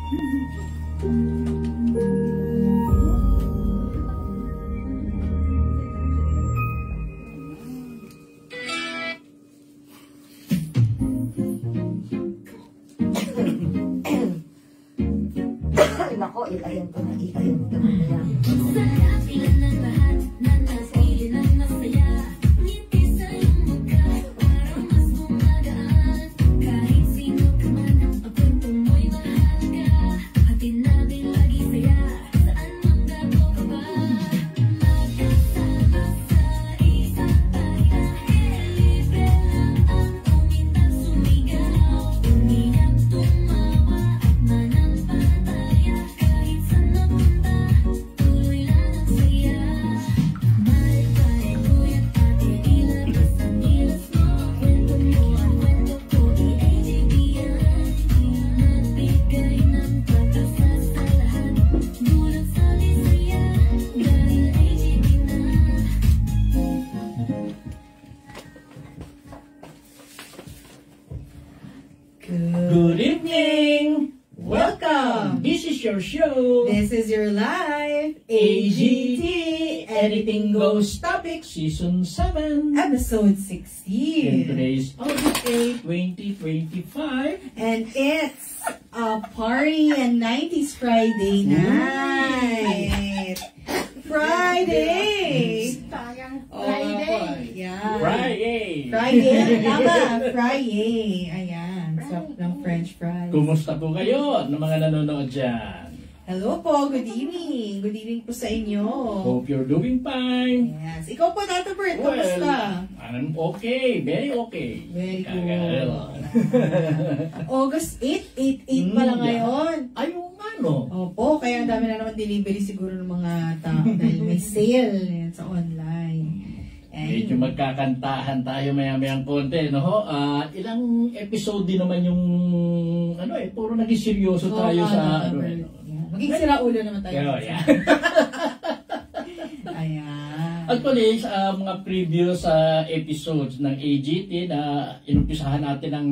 Nako, ilayan ko na, ilayan ko na. Good evening! Welcome! This is your show. This is your live AGT Anything Goes Topic Season 7. Episode And 16. today is August 8, 2025. And it's a party and 90s Friday night. Friday! Friday! Yeah. Friday! Friday! Tama! Friday! Ayan. Sarap ng French fries. Kumusta po kayo ng mga nanonood dyan? Hello po. Good evening. Good evening po sa inyo. Hope you're doing fine. Yes. Ikaw po, Tata Bert. Kumusta? Okay. Very okay. Very good. Kagano. August 8, 8 pa lang ngayon. Ayun nga, no? Opo, kaya ang dami na naman delivery siguro ng mga tao dahil may sale yan sa online. Medyo magkakantahan tayo maya-mayang konti, no? Ilang episode din naman yung, puro naging seryoso tayo sa, Maging sira ulo naman tayo. Pero, yeah. Ayan. Actually, sa mga previous episodes ng AGT na inumpisahan natin ng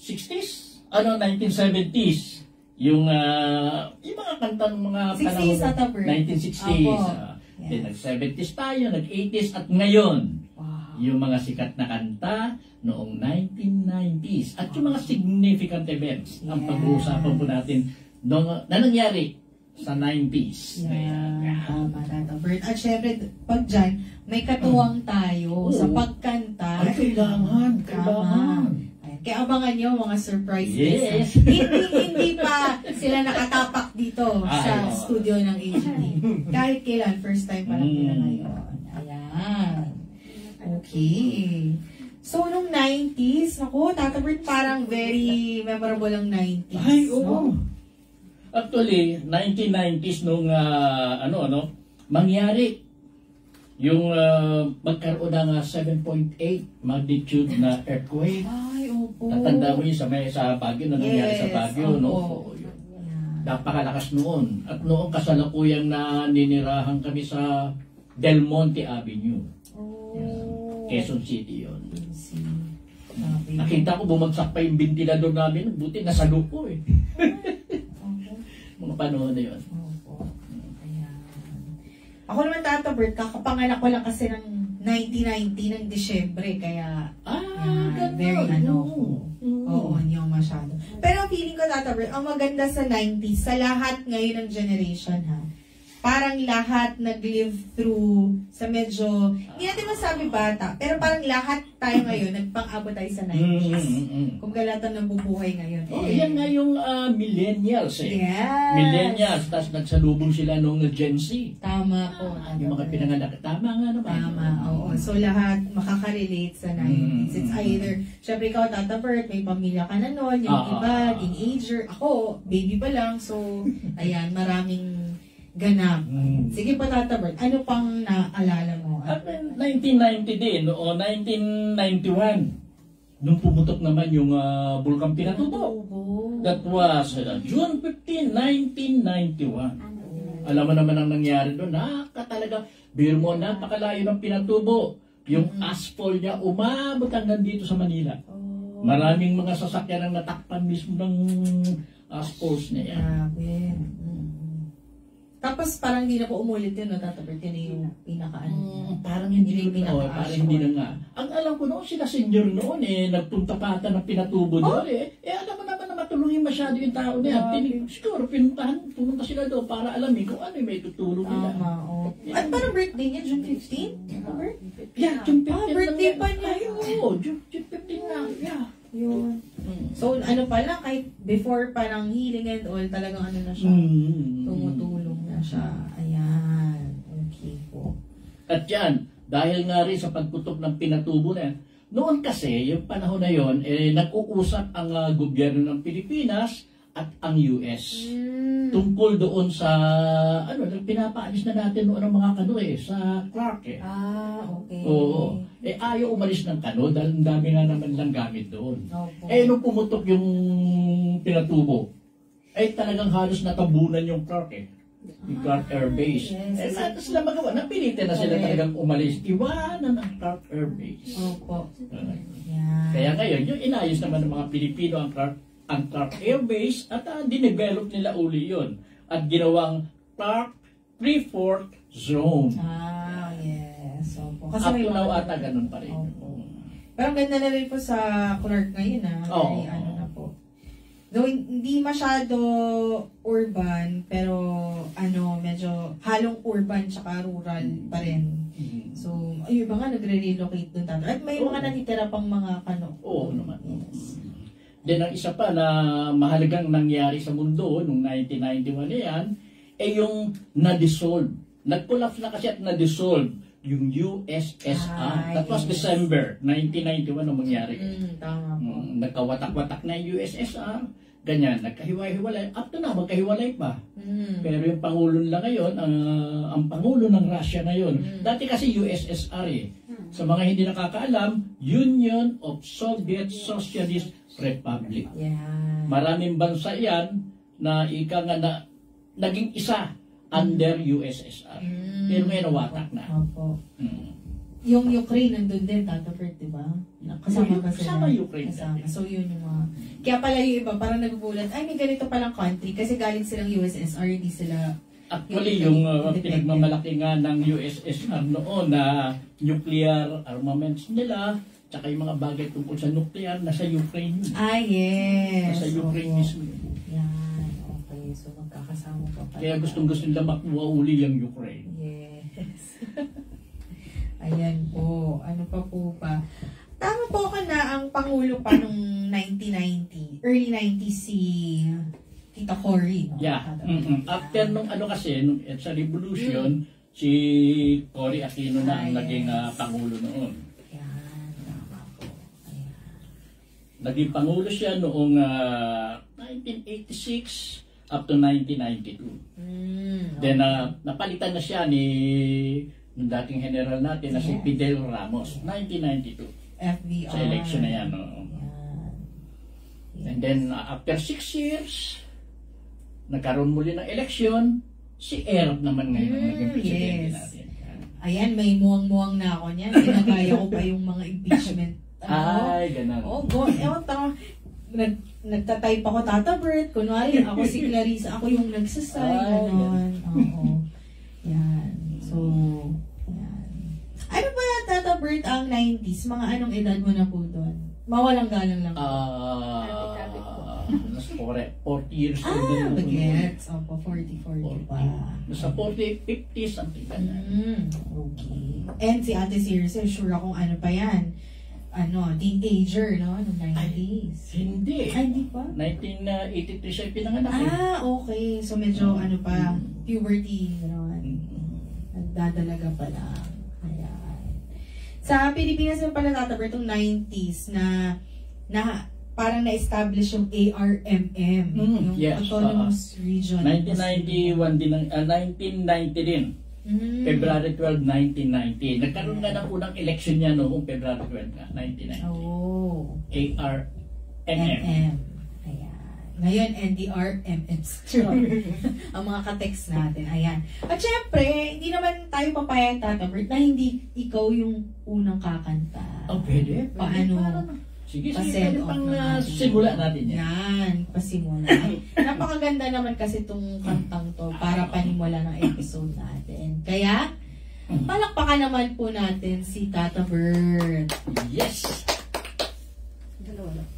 1960s, 1970s, yung mga kanta ng mga 60s ata, Bert. 1960s. Then nag-70s tayo, nag-80s, at ngayon, Wow. yung mga sikat na kanta noong 1990s. At yung mga significant events ang pag-uusapan po natin na nangyari sa 90s. Yeah. Tama, Tata Bert. At syempre, pag dyan, may katuwang tayo sa pagkanta. Ay, kailangan. Kaya abangan nyo mga surprises. Yes. hindi pa sila nakatapak dito sa oo. studio ng AGT. Kahit kailan, first time pa lang nila ngayon. Ayan. Okay. So, nung 90s, ako, Tata Bert, parang very memorable ang 90s. Ay, oo. No? Actually, 1990s nung, mangyari yung magkaroon ng 7.8 magnitude na earthquake. Ay, opo. Tatanda mo yun sa Baguio, na nangyari sa Baguio, no? opo. Yun. Napakalakas noon. At noong kasalukuyang na ninirahan kami sa Del Monte Avenue. Oh. Quezon City yun. Grabe. Nakita ko bumagsak pa yung ventilador namin. Buti nasa lupo eh. Mga panahon na yun. Opo. Ayan. Ako naman, Tata Bert, kakapanganak ko lang kasi ng 1990 ng Disyembre, kaya ganun. very Oo. Oo, hindi ako masyado. Pero feeling ko, Tata Bert, ang maganda sa 90s, sa lahat ngayon ng generation, parang lahat nag-live through sa medyo, hindi natin masabi bata, pero parang lahat tayo ngayon, nagpang-abot tayo sa 90s. Kung lahat ang nabubuhay ngayon. Oh, yan nga yung millennials eh. Yes. Millennials, tapos nagsalubong sila nung Gen Z. Tama po. Yung mga pinanganak. Tama nga naman. Tama, oo. So, lahat makaka-relate sa 90s. It's either, syempre ikaw, Tata Bert, may pamilya ka na noon, yung iba, teenager. Ako, baby pa lang. So, ayan, maraming ganap. Sige po, Tata Bert, ano pang naalala mo? At 1990 din, o 1991, nung pumutok naman yung Bulkang Pinatubo. That was June 15, 1991. Alam mo naman ang nangyari doon, talaga, biro mo, napakalayo ng Pinatubo. Yung asphalt niya umabot hanggang dito sa Manila. Maraming mga sasakyan ang natakpan mismo ng post niya yan. Grabe. Tapos parang hindi na po umulit yun, no? Tatabert yun na yung Parang hindi Hindi na na parang hindi na nga. Ang alam ko noon, sila senior noon nagpunta pa ata ng pinatubo doon alam mo naman na matulungin masyado yung tao niya. Siguro pumunta sila doon para alamin kung ano yung may tutulong nila. At parang birthday niya, June 15? Yeah, June 15 birthday pa niya. Oo, June 15 na. Yeah. Yun. So, ano pala, kahit before parang healing and all, talagang ano na siya, tumutulong na siya. Ayan. Okay po. At yan, dahil nga rin sa pagputok ng pinatubo na yan, noon kasi, yung panahon na yon, nag-uusap ang gobyerno ng Pilipinas at ang US. Tungkol doon sa, pinapaalis na natin noon ang mga kano sa Clark Okay. Oo. Ayaw umalis ng kano dahil ang dami nga naman lang gamit doon. Okay. Nung pumutok yung pinatubo, talagang halos natabunan yung Clark yung Clark Air Base. Yes. Sa sila magawa, napilitan na sila talagang umalis. Iwanan ang Clark Air Base. Opo. Kaya ngayon, yung inayos naman ng mga Pilipino ang Clark Air Base at dinevelop nila uli yun. At ginawang Clark Freeport Zone. Yes. Opo. Kasi up to now ata ganun pa rin. Pero ang ganda na rin po sa Clark ngayon Oo. Ano na po. Though hindi masyado urban, pero medyo halong urban tsaka rural pa rin. So, yung iba nga nagre-relocate doon tayo. At may mga natitira pang mga kano. Oo naman. Yes. Then ang isa pa na mahalagang nangyari sa mundo noong 1991 na yan, yung na-dissolve. Nag-collapse na kasi at na-dissolve yung USSR. That was December 1991 nung mangyari. Tama po. Nagkawatak-watak na yung USSR. Ganyan, nagkahiwalay-hiwalay. Up to now, magkahiwalay pa. Pero yung Pangulo nila ngayon, ang Pangulo ng Russia ngayon, dati kasi USSR Sa mga hindi nakakaalam, Union of Soviet Socialist Republic. Yeah. Maraming bansa yan na naging isa under USSR. Pero ngayon nawatak na. Opo. Yung Ukraine nandun din, Tatapert, di ba? Kasama ba sila? Kasama Ukraine. Kasama. So yun yung mga... Kaya pala yung iba, parang nagugulat, ay may ganito palang country kasi galing silang USSR, hindi sila... Actually, yung pinagmamalaki nga ng USSR noon na nuclear armaments nila, tsaka yung mga bagay tungkol sa nuclear, nasa Ukraine yun. Yes. Nasa Ukraine mismo. Yan. Okay. So magkakasama pa pala. Kaya gustong-gusto nila makuha uli yung Ukraine. Yes. Ayan po. Ano pa po ba? Tama po ka na ang Pangulo pa nung 1990. Early 90s si Tita Cory. No? Yeah. After nung sa Revolution, si Cory Aquino na ang naging Pangulo noon. Ayan. Tama po. Ayan. Naging Pangulo siya noong 1986 up to 1992. Then napalitan na siya ni ng dating general natin na si Fidel Ramos, 1992. FDR. Sa election na yan. Yes. And then after 6 years, nagkaroon muli ng election, si Erap naman ngayon ang naging presidente natin. Ayan, may muwang-muwang na ako niyan. Ginagaya ko pa yung mga impeachment. Ay, ganun. Ewan tama. Nagtatype ako, Tata Bert. Kunwari, ako si Clarissa. Ako yung nagsasay. Ganon. Oo. Yan. So, yan. Ano ba, Tata Bert, ang 90s? Mga anong edad mo na po doon? Mawalang galang lang. Nasa 40 years old. Bagets. Opo, 40 pa. Nasa 40, 50, something like that. Okay. And si Ate Circe, sure akong ano pa yan. Teenager, no? Noong 90s. Hindi. Ay, hindi pa? 1983 siya pinanganak. Okay. So medyo puberty, nagdadalaga pa lang. Ayan. Sa Pilipinas naman pala Tata Bert, itong 90s na parang na-establish yung ARMM. Yung yes, Autonomous Region. 1991 din, 1990 din. February 12, 1990. Nagkaroon nga ng unang election niya noong February 12, 1990. Oh. ARMM. Ayan. Ngayon, NDR, MS. Ang mga ka-text natin. Ayan. At syempre, hindi naman tayo papayag, Tata Bert, na hindi ikaw yung unang kakanta. Pwede. Paano? Sige, Pa-send sige. off Pang na natin. simula natin yan. Yan, pasimula. Napakaganda naman kasi itong kantang to para panimula ng episode natin. Kaya, palakpakan naman po natin si Tata Bert. Yes! Dalawa lang.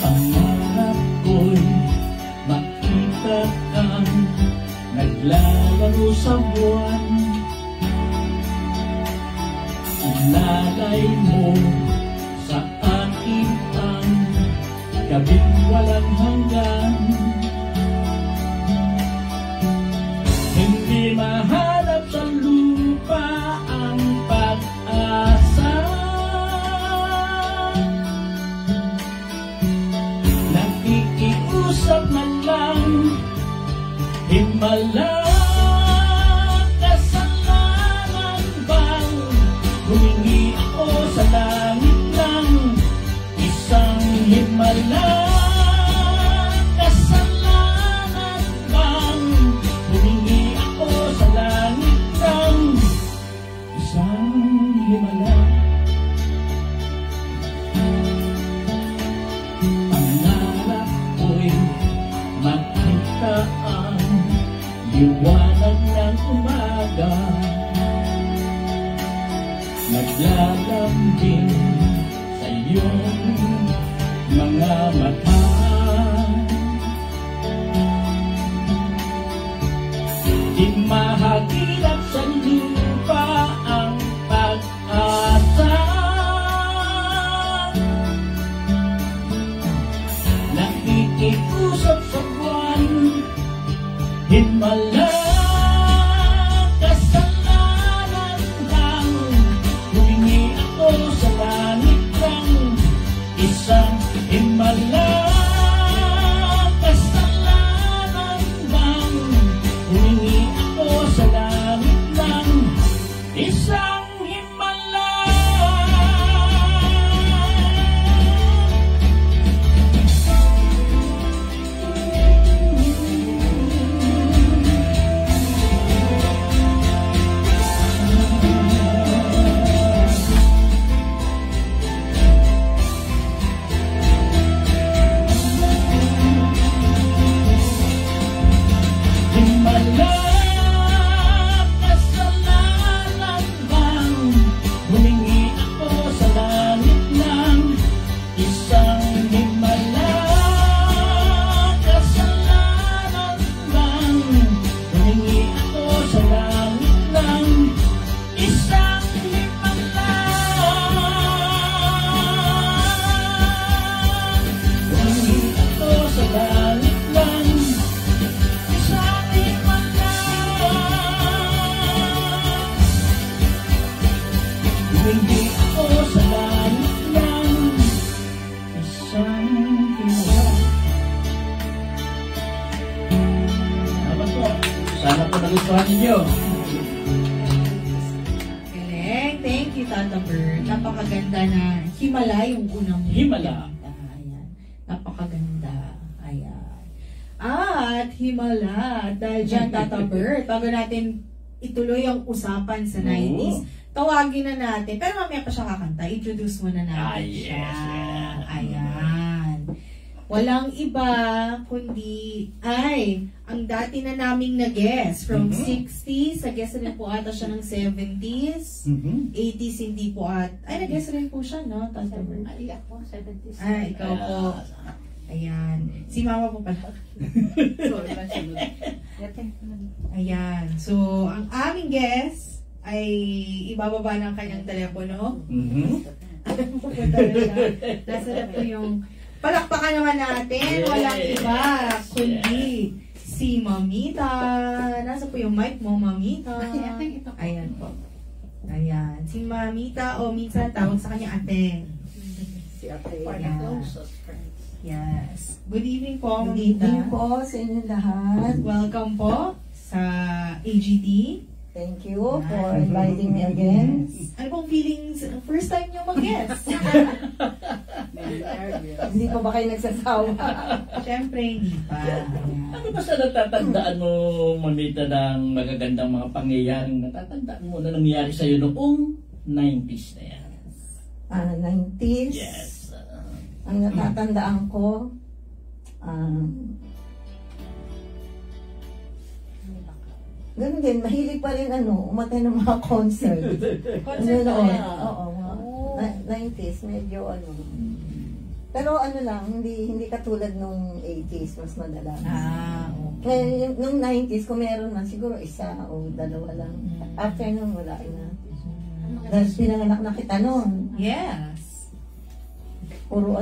Pangarap ko'y makita kang naglalaro sa buwan. Ilalay mo sa akin ang gabing walang hanggan. Hindi mahanap sa lupa ang pag-asa. Nakikiusap na lang, himala. Kasalanan bang humingi ako sa langit ng isang himala? Kasalanan bang humingi ako sa langit ng isang himala? Pangarap ko'y makita ang liwanag ng umaga, naglalambing sa iyong mga mata. Di mahagilap sa lupa ang pag-asa. Nakikiusap sa buwan, himala. Kasalanan bang humingi ako sa langit ng isang himala? Kasalanan bang humingi ako sa langit ng isang himala? Himala, kasalanan bang humingi ako sa langit ng isang himala? Kasalanan bang humingi ako sa langit ng isang himala? Humingi ako sa langit ng isang himala. Humingi ako sa langit ng isang himala. Salamat po. Sana po nagustuhan ninyo. Galing. Thank you, Tata Bert. Napakaganda na himala yung unang Himala. Ayan. Napakaganda. Ayan. At himala. Dahil dyan, Tata Bert, bago natin ituloy ang usapan sa 90s, tawagin na natin. Pero mamaya pa siya kakanta. Introduce muna natin Yes. siya. Ayan. Walang iba kundi ay ang dati na naming na-guest from 60s. Nag-guest rin po ata siya ng 70s. 80s hindi po ay nag-guest rin po siya, no? Tata Bert? Ay, ako, 70s. Ay, ikaw po. Ayan. Si mama po pala. Sorry, masunod. Ayan. So, ang aming guest ay ibababa ng kanyang telepono. Pupunta na siya. Nasa na po yung palakpakan naman natin. Walang iba kundi si Mamita. Nasa po yung mic mo, Mamita. Ayan po. Ayan. Si Mamita o minsan tawag sa kanya ate. Si Ate. Yeah. Closest friends. Yes. Good evening po, Good Mamita. evening po sa inyo lahat. Welcome po sa AGT. Thank you for inviting me again. Ano pong feelings? First time niyo mag-guest. Hindi pa ba kayo nagsasawa? Siyempre, hindi pa. Ayan. Ano ba sa natatandaan mo, Mamita, ng magagandang mga pangyayaring natatandaan mo na nangyari sa'yo noong 90s na yan? 90s. Yes. Ang natatandaan ko, ganun din, mahilig pa rin umatay ng mga concert. Concert noon? na. Oo, mga 90s, medyo Pero lang, hindi katulad nung 80s, mas madala. Okay. Nung 90s, kung meron man, siguro isa o dalawa lang. After nun, wala na. Dahil pinanganak na kita nun. Yes. Puro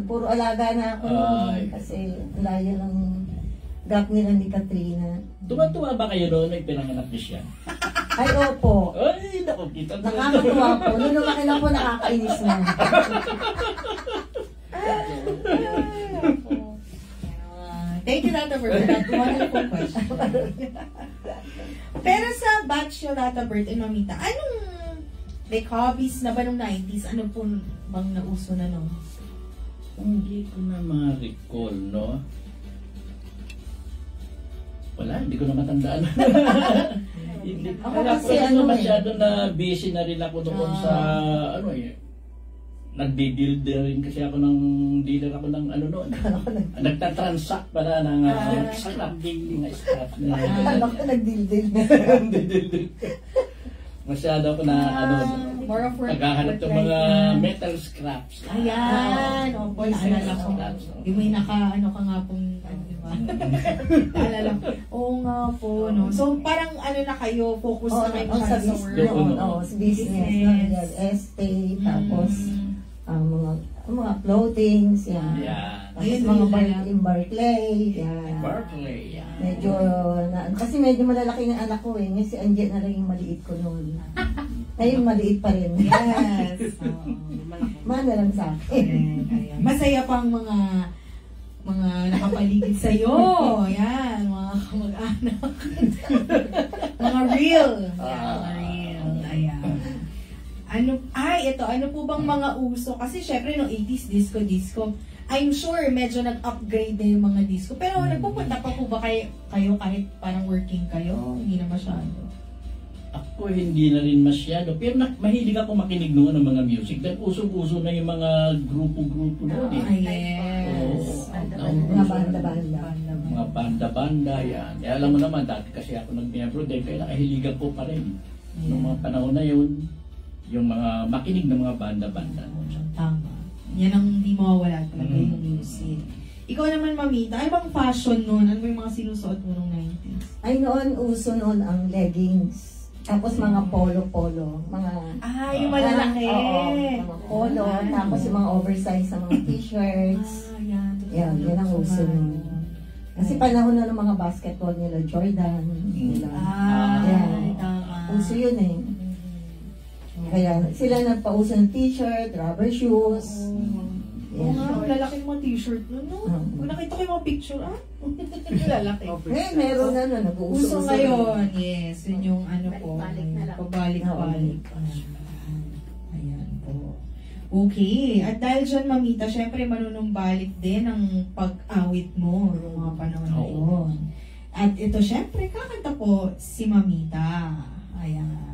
puro alaga na ako nun. Ay. Kasi layo ng gap nila ni Katrina. Tuwa-tuwa ba kayo noon na pinanganak niyo siya? Ay, opo. Ay, naku, kita mo. Nakakatuwa po. Nung lumaki lang po, nakakainis na. Thank you, Tata Bert, for that wonderful question. Pero sa batch yung Tata Bert and Mamita, anong like hobbies na ba nung 90s? Ano po bang nauso na nun? Hindi ko na ma-recall, no? Wala, hindi ko na matandaan. Hindi. Ako Kaya kasi po masyado na busy na rin ako doon sa, nagdi-deal rin kasi ako ng dealer ako ng noon. Nagtatransact pala ng scrap dealing na scrap. Alam ko, nagdildil na. Masyado ako na more of work. naghahanap ng right mga na. metal scraps. Ayan, opo, naalala ko. Scraps, no? Yung may ka nga pong, di ba? Naalala ko. Oo nga po, no? So, parang na kayo, focus na kayo sa sa work. business. Sa business. Real estate, tapos mga clothings, yan. Yeah. Tapos Ayun, mga yun in Barclay, yan. Barclay. Yeah. Medyo, kasi medyo malalaki ng anak ko Ngayon si Anjet na lang yung maliit ko noon. Ngayon maliit pa rin. Yes. Mana lang sa akin. Ayan. Masaya pang mga nakapaligid sa'yo. Yan, mga kamag-anak. mga real. Yan, mga real. Ayan. Ano po bang mga uso? Kasi syempre no 80s disco, I'm sure medyo nag-upgrade na yung mga disco. Pero nagpupunta pa po ba kayo kahit parang working kayo? Hindi na masyado. Ako hindi na rin masyado. Pero mahilig ako makinig noon ng mga music. Dahil uso-uso na yung mga grupo-grupo noon Yes. Mga banda-banda. Mga banda-banda, yan. Alam mo naman, dati kasi ako nag-miyembro din, kaya nakahiligan ko pa rin. Noong mga panahon na yun, yung mga makinig ng mga banda-banda. Tama. Yan ang hindi mawawala talaga yung music. Ikaw naman, Mamita, ano bang fashion noon? Ano ba yung mga sinusuot mo nung 90s? Ay noon, uso noon ang leggings. Tapos mga polo-polo. Yung malalaki. Oo, mga polo. Tapos yung mga oversize na mga t-shirts. Yan ang uso noon. Kasi panahon na ng mga basketball nila, Jordan. Yan. Tama. Uso yun Kaya sila nagpauso ng t-shirt, rubber shoes. Oo nga, lalaki yung mga t-shirt nun, no? Kung nakita ko yung mga picture, lalaki. Ngayon, meron na nag-uuso. Uso ngayon, yes. Yun yung po. Pabalik-balik. Ayan po. Okay. At dahil dyan, Mamita, syempre manunumbalik din ang pag-awit mo noong mga panahon na yun. At ito, syempre, kakanta po si Mamita. Ayan.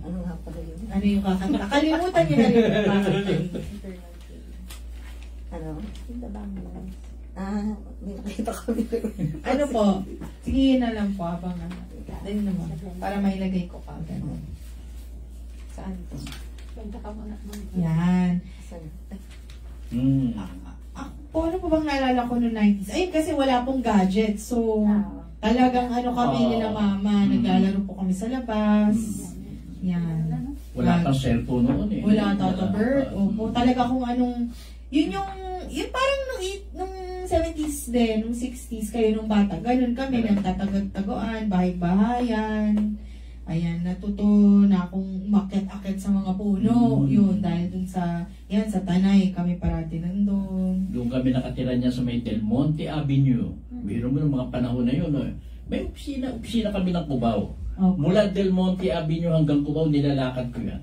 Ano nga pala yun? Ano yung kakanta? Kalimutan niyo na rin yung kakanta. Ano? May nakita ko. Ano po? Sige na lang po habang dali naman. Para mailagay ko pa. Ganun. Saan to? Yan. Ano po bang naalala ko noong 90s? Ayun kasi wala pong gadget. So, talagang kami nila mama. Naglalaro po kami sa labas. Yan. Wala kang cellphone noon Wala, Tata Bert. Opo, talaga kung yun parang nung 70s din, nung 60s kayo nung bata, ganun kami, nagtatagod-tagoan, bahay-bahayan. Ayan, natuto na akong umakyat-akyat sa mga puno. Yun, dahil dun sa Tanay, kami parati nandun. Doon kami nakatira niya sa may Del Monte Avenue. Mayroon mo ng mga panahon na yun. May opisina kami ng Cubao. Okay. Mula Del Monte Avenue hanggang Cubao, nilalakad ko yan.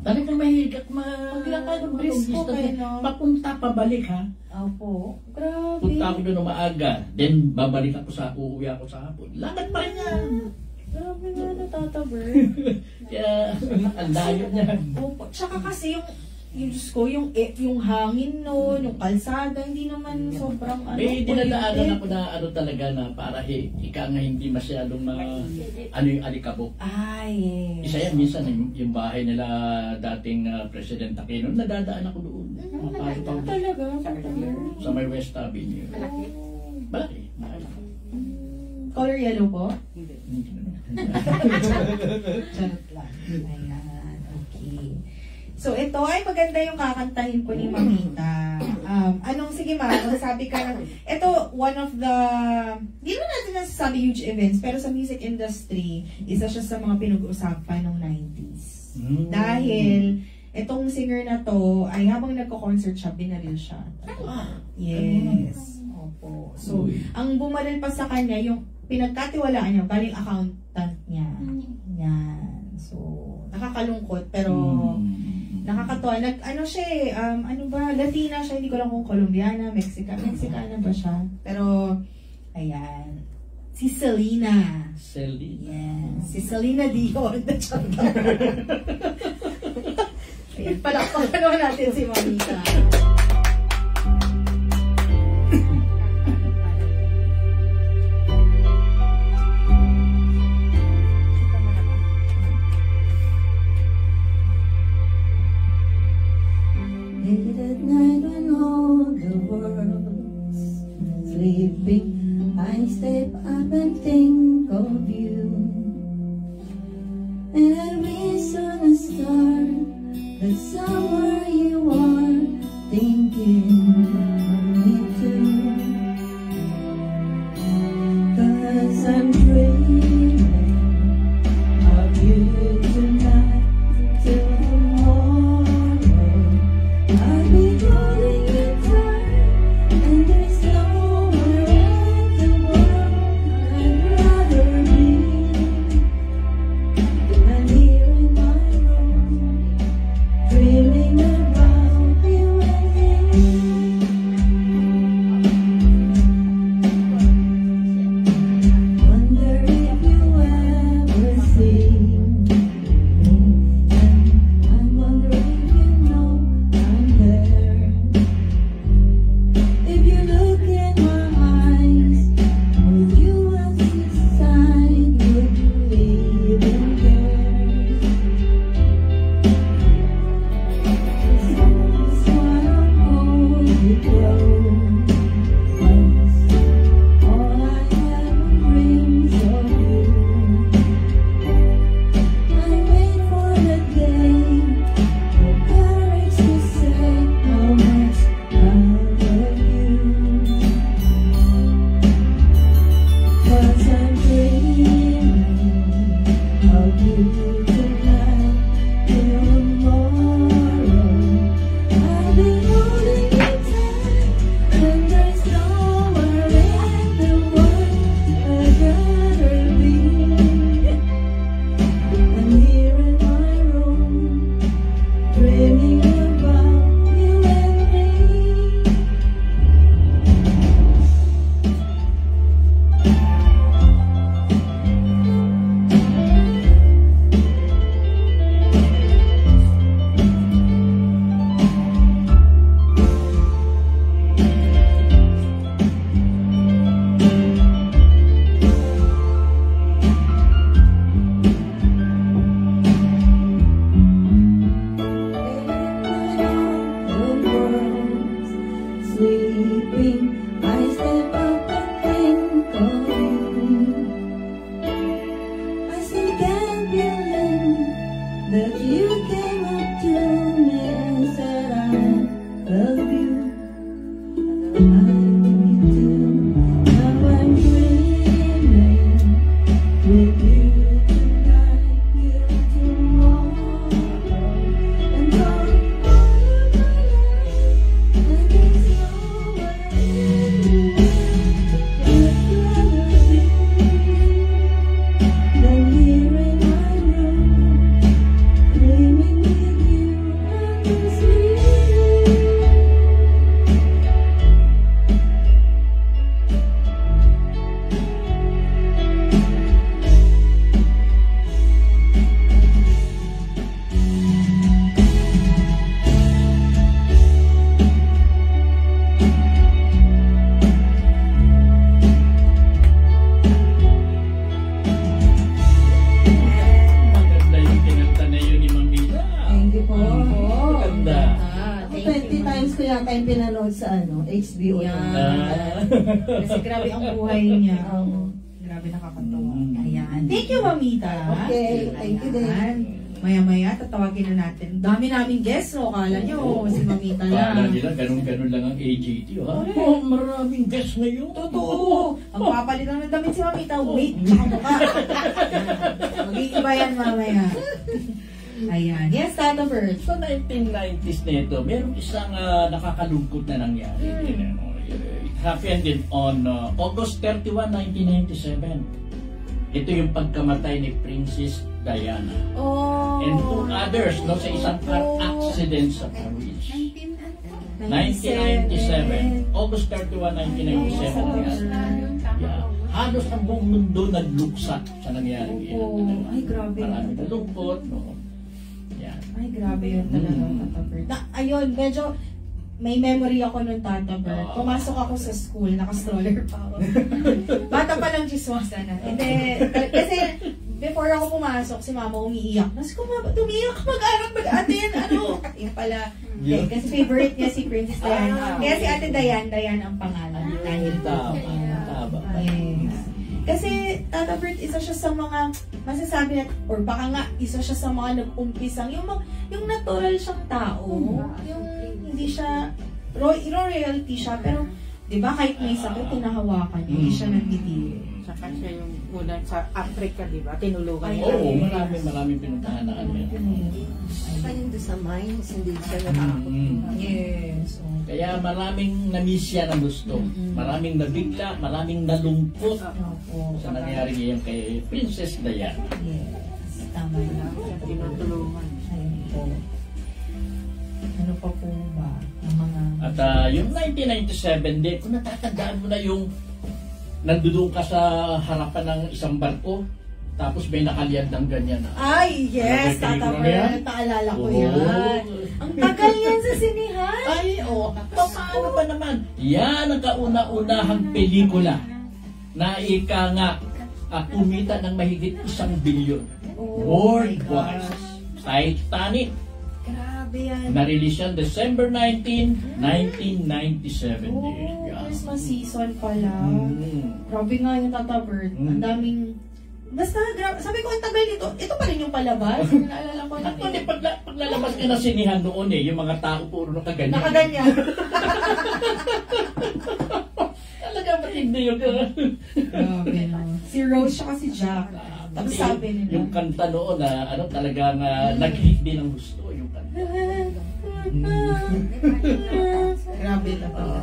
Talagang mahilig at Maglakad, brisko kayo, no? Papunta, pabalik ha. Opo. Grabe. Punta ako doon maaga. Then babalik ako uuwi ako sa hapon. Lakad pa rin yan. Grabe nga na, Tata Bert. Kaya, ang layo niya. Opo. Tsaka kasi yung Diyos ko, yung hangin noon, yung kalsada, hindi naman sobrang May dinadaanan kulitin. ako na talaga na para ika nga hindi masyadong yung alikabok. Yes. Isa yan, minsan yung bahay nila dating President Aquino, nadadaan ako doon. Talaga? Sa may West Avenue. Malaki. Malaki. Color yellow po? Hindi naman. Charot lang. Ayan. Okay. So, ito ay maganda yung kakantahin po ni Mamita. Sige sabi ka na, ito, one of the, di naman natin nasasabi huge events, pero sa music industry, isa siya sa mga pinag-usapan ng 90s. Dahil, itong singer na to, ay habang nagko-concert siya, binaril siya. Yes. Opo. So, ang bumaril pa sa kanya, yung pinagkatiwalaan niya, baling accountant niya. Yan. So, nakakalungkot, pero nakakatuwa. Latina siya, hindi ko lang kung Colombiana, Mexicana ba siya. Pero, ayan. Si Selena. Yes. Si Selena Dion. Ayan, palakpakan naman natin si Mamita. Late at night when all the world's sleeping, I step up and think of you. And I wish on a star that somewhere you are thinking of me too. 'Cause I'm dreaming of you tonight till tomorrow. I'll be holding you tight, and there's nowhere in the world I'd rather be than here in my room, dreaming about you and me. Wonder if you ever see me, and I wonder if you know I'm there. If you look in my eyes, would you ask inside, would you even care? That's why I hold you close. All I have are dreams of you. I wait for the day, the courage to say how much I love you. 'Cause I'm dreaming of you tonight till tomorrow. I'll be holding you tight, and there's nowhere in the world I'd rather be than here in my room, dreaming about you and me. Sleeping, I step up and think of you. I still can't believe that you came up to me and said I love you. I love you too. Now I'm dreaming with you tonight till tomorrow, and all of my life. And there's nowhere in the world I'd rather be yata yung pinanood sa HBO. Yan. Kasi grabe ang buhay niya. Oo. Grabe nakakatawa. Ayan. Thank you, Mamita. Okay, thank you din. Ayan. Maya-maya, tatawagin na natin. Dami naming guests, no? Kala nyo, si Mamita Kala lang. nila, ganun-ganun lang ang AJT. Ha? Correct. Oh, maraming guests ngayon. Totoo. Ang papalit lang ng damit si Mamita. Wait, tsaka mukha. Mag-iiba yan mamaya. Ayan. Yes, Tata Bert. Sa 1990s na ito, merong isang nakakalungkot na nangyari. It happened on August 31, 1997. Ito yung pagkamatay ni Princess Diana. Oh. And two others sa isang car accident sa Paris. 1997. August 31, 1997. Yeah. Halos ang buong mundo nagluksa sa nangyari. Oo. Ay, grabe. Marami nalungkot. No? Yan. Ay, grabe yun talaga, Tata Bert. Ayun, medyo may memory ako nung Tata Bert. Pumasok ako sa school, naka-stroller pa ako. Bata pa lang chismosa na. Hindi, kasi before ako pumasok, si Mama umiiyak. Nas ko, Mama, tumiyak, mag-anak, mag-atin, ano? Yung pala, Yeah. kasi favorite niya si Princess Diana. Kaya si Ate Diane ang pangalan. Dahil Tama. yes. Kasi Tata Bert, isa siya sa mga masasabi na, or baka nga, isa siya sa mga nag-umpisang, yung natural siyang tao, yung hindi siya, royalty siya, pero, di ba, kahit may sakit, tinahawakan niya, hindi siya nagtitiri. Saka siya yung una sa Africa, di ba? Tinulungan Ay, niya. Oo, maraming pinuntahan na ano yan. Saka yung doon sa mines, hindi siya natakot. Yes. Oh. Kaya maraming na-miss siya ng gusto. Maraming nabigla, maraming nalungkot Opo. sa nangyari ngayon kay Princess Diana. Yes. Tama na. Siya tinutulungan. Ayun po. Ano pa po ba? Ang mga... At yung 1997 din, kung natatandaan mo na yung nandudong ka sa harapan ng isang barko, tapos may nakaliad ng ganyan. Ay, yes! Ano ba yung Tata pelikula na yan? Bert, naalala ko Oo. yan. Ang tagal yan sa sinihan. Ay, paano ba naman? Yan ang kauna-unahang pelikula na ika nga kumita ng mahigit 1 bilyon. Oh my Worldwide. gosh. Titanic. Grabe yan. Na-release yan December 19, 1997 Oh, din. Yan. Christmas season pala. Grabe nga yung Tata Bert. Ang daming... Basta, sabi ko, ang tagal nito. Ito pa rin yung palabas. Naalala ko na. Actually, paglalabas ka na sinihan noon yung mga tao puro nakaganyan. Nakaganyan. Talaga matindi yun. Grabe no. Si Rose siya si Jack. Tapos sabi nila. Yung kanta noon na talagang nag-hit din ang gusto yung kanta. Grabe na pala.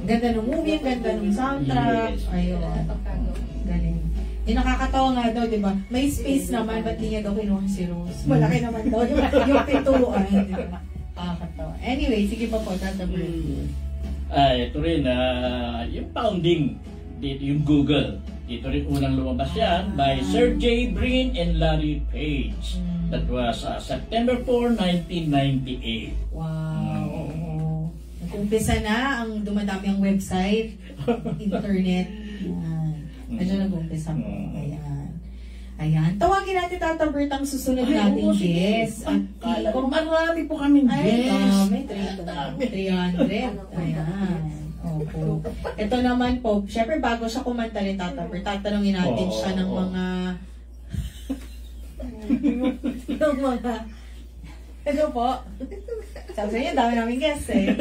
Ganda ng movie, ganda ng soundtrack. Yes. Ayun. Galing. Yung nakakatawa nga daw, di ba? May space naman, ba't di niya daw kinuha si Rose? Malaki naman daw yung pintuan, di ba? Nakakatawa. Anyway, sige pa po, Tata Bert. Ito rin, yung founding, dito yung Google. Dito rin unang lumabas yan by Sergey Brin and Larry Page. That was September 4, 1998. Wow. Nag-umpisa na ang dumadami ang website, internet. Yan. Medyo nag-umpisa po. Ayan. Ayan. Tawagin natin Tata Bert ang susunod nating guest. Kala ko marami po kaming guest. May 300. Ayan. Opo. Ito naman po, syempre bago siya kumanta ni Tata Bert, tatanungin natin siya ng mga ng mga ano po? Sabi niya, dami namin guests eh.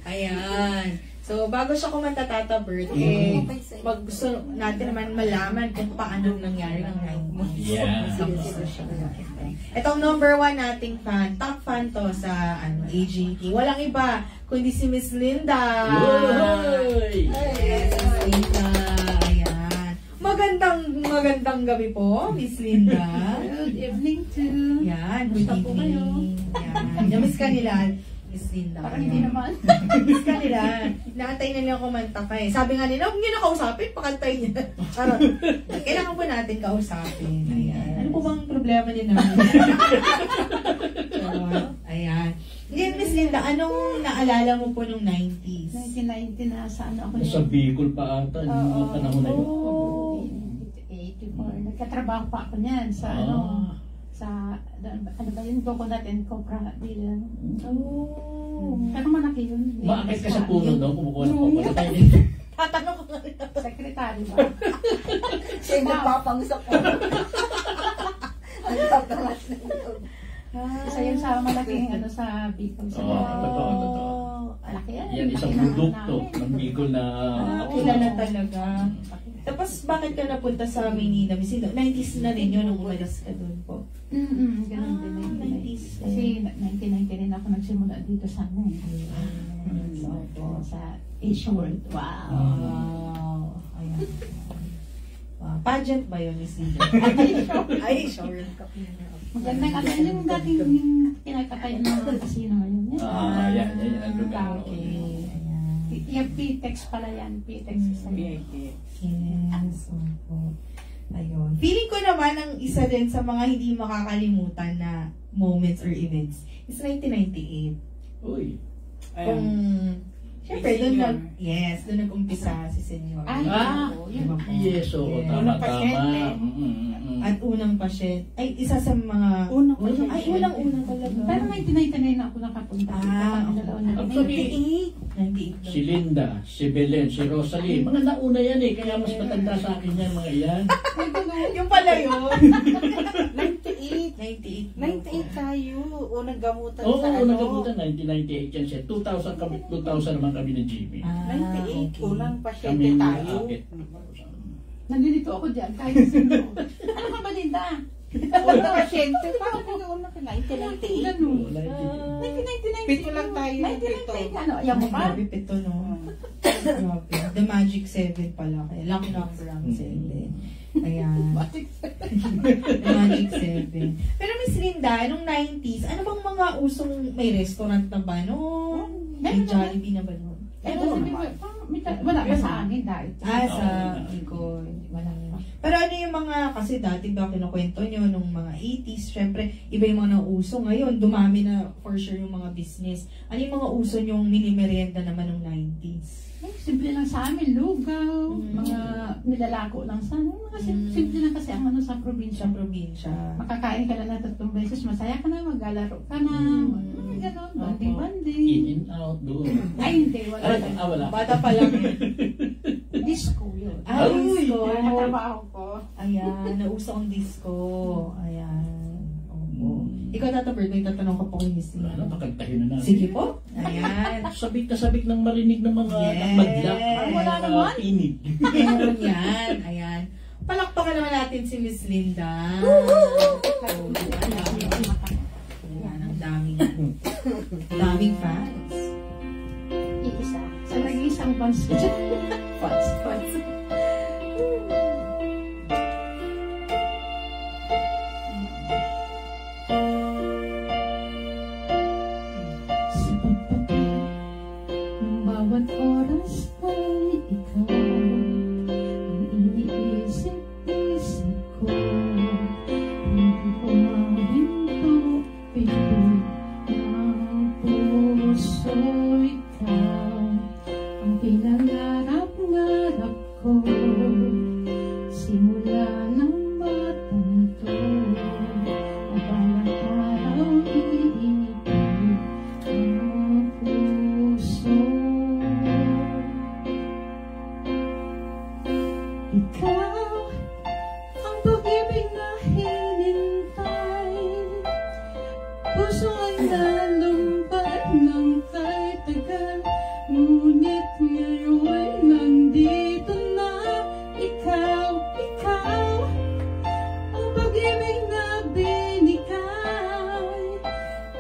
Ayan. So, bago siya kumanta Tata Bert, pag gusto natin naman malaman kung paano nangyari ng 9 months. Yeah. Itong number 1 nating fan, top fan to sa AGT. Walang iba, kundi si Miss Linda. Uy! Yes, Miss Linda. Ayan. Magandang gabi po, Miss Linda. Good evening to... Yan, good Kamusta po kayo? evening. Yan. Namiss ka nila, Miss Linda. Parang hindi naman. Namiss ka nila. Naantay na nila kumanta ka eh. Sabi nga nila, huwag niyo na kausapin, pakantay niya. Charot. Kailangan po natin kausapin. Ayan. Ano po bang problema nila? Charot. Ayan. Ngayon, Miss Linda, anong naalala mo po nung 90s? 1990 na sa ano ako Sa Bicol pa ata, yung mga panahon na yun. Oh. 84. Nagkatrabaho pa ako niyan sa sa ano ba yun? Coconut and Copra Bill. Oh. Pero malaki yun. Maakit ka sa puno, no? Kumukuha ng Oo. pagpapatay. Tatanong ko nga. Sekretary ba? Siya yung nagpapangusap ko. Ang tatangas na yun. Isa yun sa malaking ano sa Bicol. Oo, totoo. Malaki yan. Yan, isang produkto ng Bicol na Kilala talaga. Tapos, bakit ka napunta sa Maynila? 90s na rin yun nung umalis ka doon po. Ganun din. 90s. Kasi 1990 rin ako nagsimula dito sa ano. Sa Asia World. Wow. Wow. Ayan. Wow. Pageant ba yun, Miss Lida? Ay, sure. Magandang ano yung dating pinagkakayan ng mga casino ngayon. yan. Ang lugar. Yung PTEX pala yan. PTEX sa Yes. Opo. Ayun. Feeling ko naman ang isa din sa mga hindi makakalimutan na moments or events is 1998. Uy. Kung, syempre, doon nag-umpisa si Senyor. yun. Yes, oo. Yes. Tama. At unang pasyente, ay isa sa mga, unang talaga. Pero 1999 na ako nakapunta. Actually, 98. si Linda, si Belen, si Rosalie, mga nauna yan eh. Kaya mas matanda sa akin yan, mga yan. Yung pala yun. 98 tayo. Unang gamutan Oo, sa unang gamutan, 1998 yan siya. 2000 naman kami ni Jimmy. 98. Unang pasyente Kami tayo. aakit. Nandito ako dyan, kahit sino. Ano ka ba, Linda? Unang pasyente. Paano ka una ka? 1998. Ganun. 1999. Pito lang tayo. 1998. Ano, ayaw mo ba? Grabe, pito, no? Grabe. The Magic 7 pala. Kaya luck number ang 7. Ayan. The Magic 7. Pero Miss Linda, nung 90s, ano bang mga usong may restaurant na ba noon? May Jollibee na ba noon? Wala pa sa amin dahil. Sa Bicol. Wala. Pero ano yung mga, kasi dati ba kinukwento nyo nung mga 80s, syempre, iba yung mga nauso. Ngayon, dumami na for sure yung mga business. Ano yung mga uso nyong mini-merienda naman nung 90s? Simple lang sa amin, lugaw, mga nilalako lang sa amin. Mga simple lang kasi ang ano sa probinsya. Makakain ka na 3 beses, masaya ka na, maglalaro ka na, gano'n, banding-banding. In and out doon. Ay, hindi, wala. Wala. Bata pa lang eh. Disco yun. Disco. Nakatrabaho ko. Ayan, nauso ang disco. Ayan. Opo. Ikaw, Tata Bird, may tatanong ka po kay Miss Lina. Wala, pakantahin na natin. Sige po. Ayan. Sabik na sabik ng marinig ng mga Yes. madla. Wala naman. Tinig. Meron yan. Ayan. Palakpakan naman natin si Miss Linda. Ayan, ang daming fans. Iisa. Sa nag-iisang fans. Fans. Bawat oras ay ikaw ang iniisip-isip ko. Hindi ko mahinto, pipig ng puso ikaw ang pinangarap-ngarap ko. Simula ng batang to, ang balang araw iibig ang puso. Ikaw ang pag-ibig na hinintay, puso ay nalumpad ng kay tagal, ngunit ngayon nandito na. Ikaw ang pag-ibig na binigay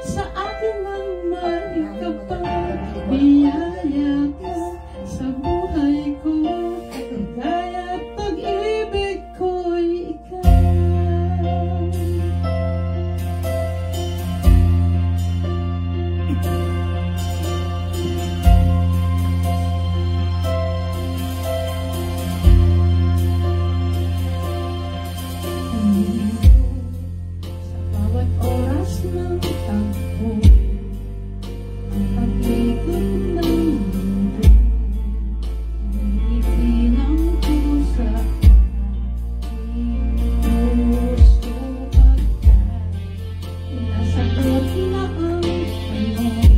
sa akin ng may kapag biyaya ka sa buhay ko. Kaya pag-ibig ko'y ikaw. Sa bawat oras ng tagpo, ang pag-ikot ng mundo, ngiti ng pusa, puso pagkat nasagot na ang tanong,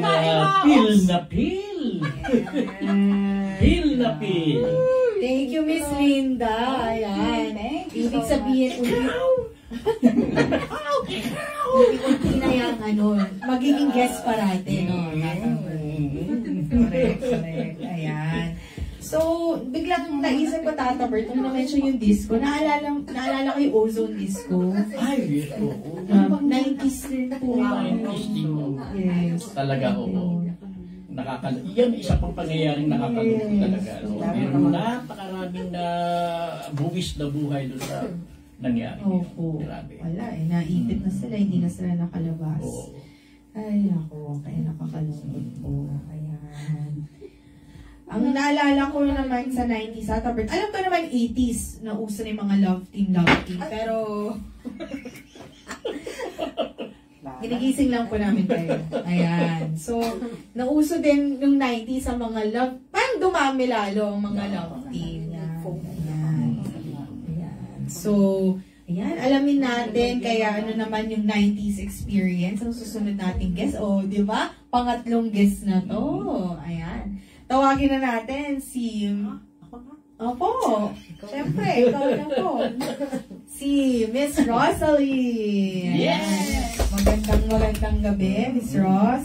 ang pil na pil. Pil na pil. Thank you, Miss Linda. Ayan. Ibig sabihin, unti na yung magiging guest parate, no? Correct. Ayan. So, biglang naisip ko, Tata Bert, nung na-mention yung disco, naalala ko yung Ozone Disco. Ay, yes, oo. 90s din po. 90s din mo. Yes. Talaga, oo. Yan isa pang pangyayaring nakakalungkot talaga. No? Meron napakaraming na buwis na buhay doon sa nangyari. Opo. Grabe. Wala naipit na sila, hindi na sila nakalabas. Oo. Ay, ako, kaya nakakalungkot po. Ayan. Ang naalala ko naman sa 90s, Tata Bert, alam ko naman 80s, na uso na yung mga love team. Pero, ginigising lang po namin kayo. Ayan. So, nauso din yung 90s ang mga love, parang dumami lalo ang mga love team. Ayan. So, ayan, alamin natin kaya ano naman yung 90s experience ang susunod nating guest. O, di ba? Pangatlong guest na to. Ayan. Tawagin na natin si... Opo. Siyempre, ikaw na po. Si Miss Rosalie. Yes! Magandang gabi, Miss Ross.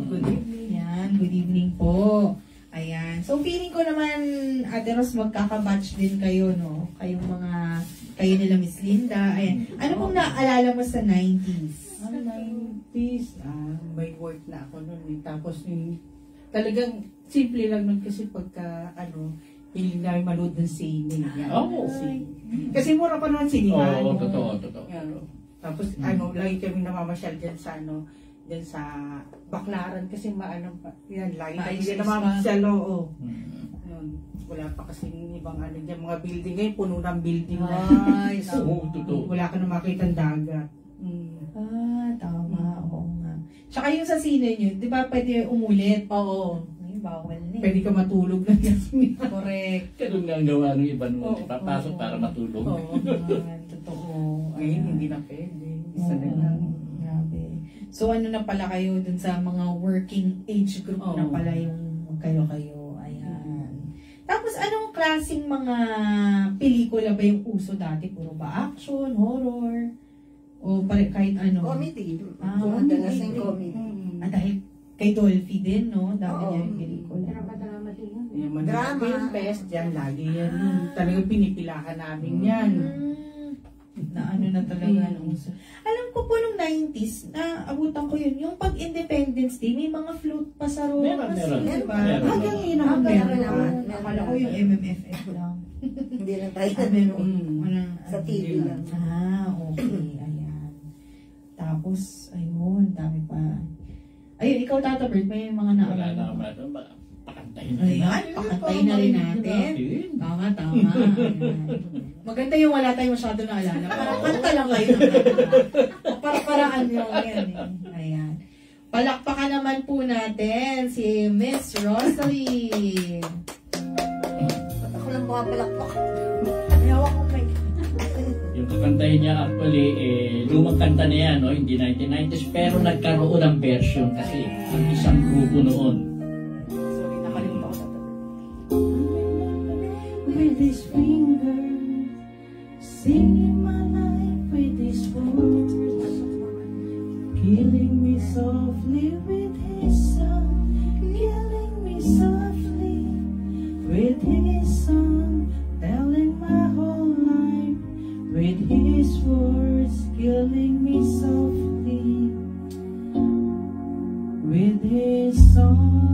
Good evening. Ayan, good evening po. Ayan. So, feeling ko naman, Ate Ros, magkakabatch din kayo, no? Kayo nila, Miss Linda. Ayan. Ano pong naalala mo sa 90s? Ang 90s, may work na ako noon. Tapos, talagang simple lang nun kasi pagka, piling namin manood ng sine. Oo. Kasi mura pa noon sinihan. Oo, totoo. Tapos, lagi kami namamasyal dyan sa Baklaran kasi yan, lagi kami dyan namamasyal, oo. Wala pa kasi ibang dyan, mga building ngayon, puno ng building. Ay, Oo, totoo. Wala ka na makita ng dagat. Tama. Oo nga. Tsaka yung sa sine nyo, di ba pwede umulit? Oo. Bawal na. Pwede ka matulog na yan. Correct. Ganun nga ang gawa ng iba noon. Papasok para matulog. Oo. Totoo. Ngayon, hindi na pwede. Isa na lang. Grabe. So, ano na pala kayo dun sa mga working age group na pala yung kayo-kayo. Ayan. Tapos, anong klaseng mga pelikula ba yung uso dati? Puro ba action, horror? O kahit ano? Comedy. Madalas yung comedy. Dahil kay Dolphy din, no? Dami niya yung pelikula. Yung Drama. Film Fest, yan, lagi yan. Talagang pinipilahan namin yan. Na ano na talaga nung uso. Alam ko po nung 90s, abutan ko yun, yung pag-Independence Day, may mga float pa sa Roma. Meron. Diba? Hanggang yun naman Meron meron. naman. Akala ko yung MMFF lang. Hindi lang tayo. Sa TV lang. Okay. Ayan. Tapos, ayun, dami pa. Ayun, ikaw, Tata Bert, may mga Wala naalala. na naman. Pakantayin na Ayan, pakantayin na rin natin. Tama. Ayan. Maganda yung wala tayong masyado naalala. Parang kanta lang kayo. Para-paraan yung yan. Ayan. Palakpakan naman po natin si Miss Rosalie. Ako lang pumapalakpak. Hawak ko may... Yung kakantahin niya actually, lumang kanta na yan, no? Hindi 1990s, pero nagkaroon ng version kasi ang isang grupo noon. Sorry, nakalimutan ko. With his fingers, singing my life with his words, killing me softly with his song, killing me softly with his song, telling my whole life with his words, killing me softly with his song.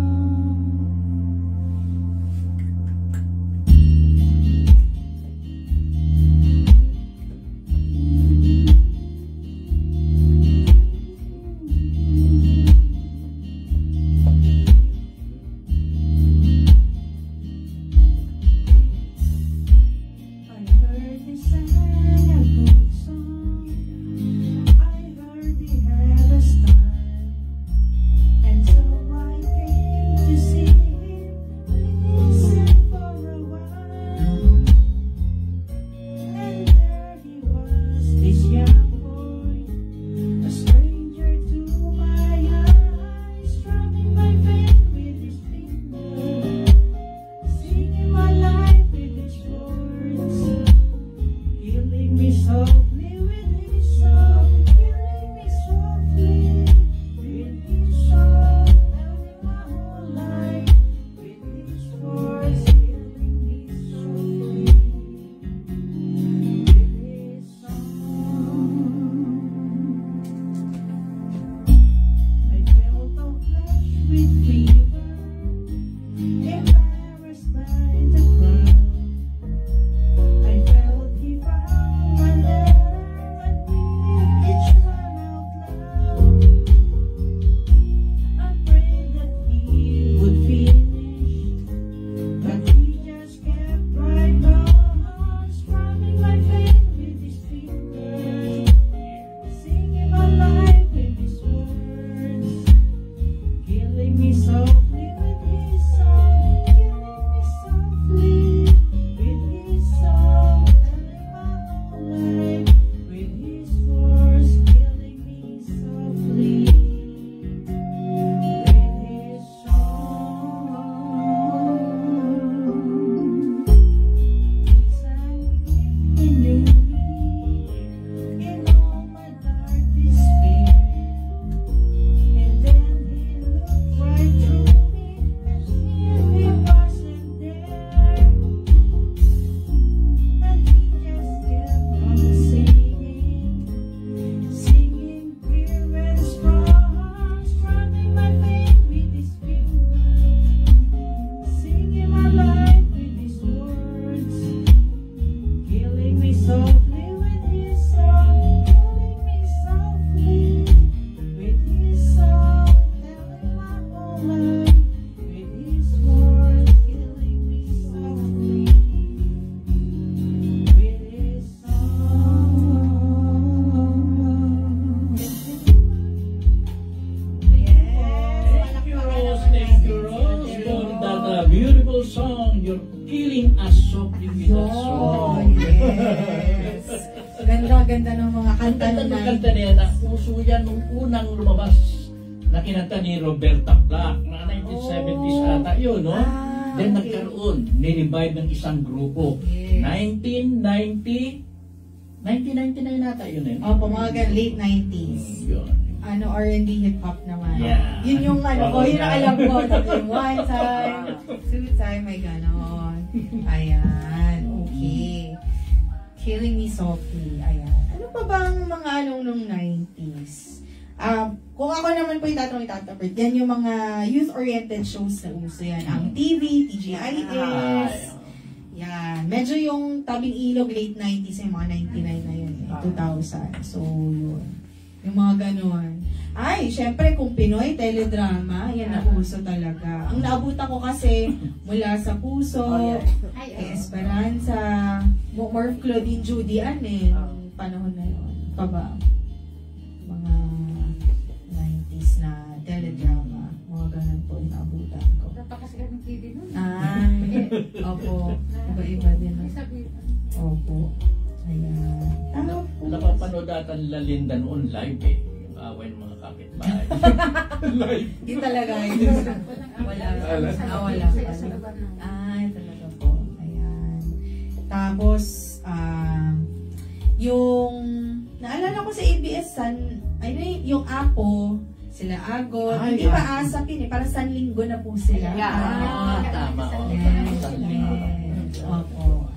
whole life with his words killing me softly with his song. Thank you, Rose. Thank you, Rose, for that beautiful song. You're killing us softly with that song. Yes. Ganda ng mga Ang kanta ganda ng na kanta niya, nauso yan nung unang lumabas na kinanta ni Roberta Flack na 1970s ata yun, no? Then okay. nagkaroon, ni-revive ng isang grupo. Yes. 1999 nata yun eh. Opo, mga late 90s. Yun. Ano, R&B hip-hop naman. Yeah. Yun yung ano ko, yun ang alam ko. Tapos yung one time, Ah. two time, may ganon. Ayan, okay. Killing Me Softly. Ayan. Ano pa bang mga anong nung 90s? Kung ako naman po itatapert, yan yung mga youth-oriented shows na uso yan. Ang TV, TGIS. Yan. Medyo yung Tabing Ilog, late 90s, yung mga 99 na yun. 2000. So, yun. Yung mga ganon. Ay, syempre kung Pinoy, teledrama, yan na uso talaga. Ang naabutan ko kasi mula sa Puso, kay Esperanza, more Claudine Judy nung panahon na yun. Pa ba? Mga 90s na teledrama. Mga ganon po yung naabutan ko. Napakasikat ng TV nun. Opo. Iba-iba din. Opo. Ayan. Napapanood ata nila Linda noon live eh. Yung away ng mga kapitbahay. Live. Di talaga. Wala. Wala. Talaga po. Ayan. Tapos, yung, naalala ko sa ABS Sun, yung Apo, sila Agot, hindi pa ASAP yun eh, parang Sanlinggo na po sila. Tama. Opo.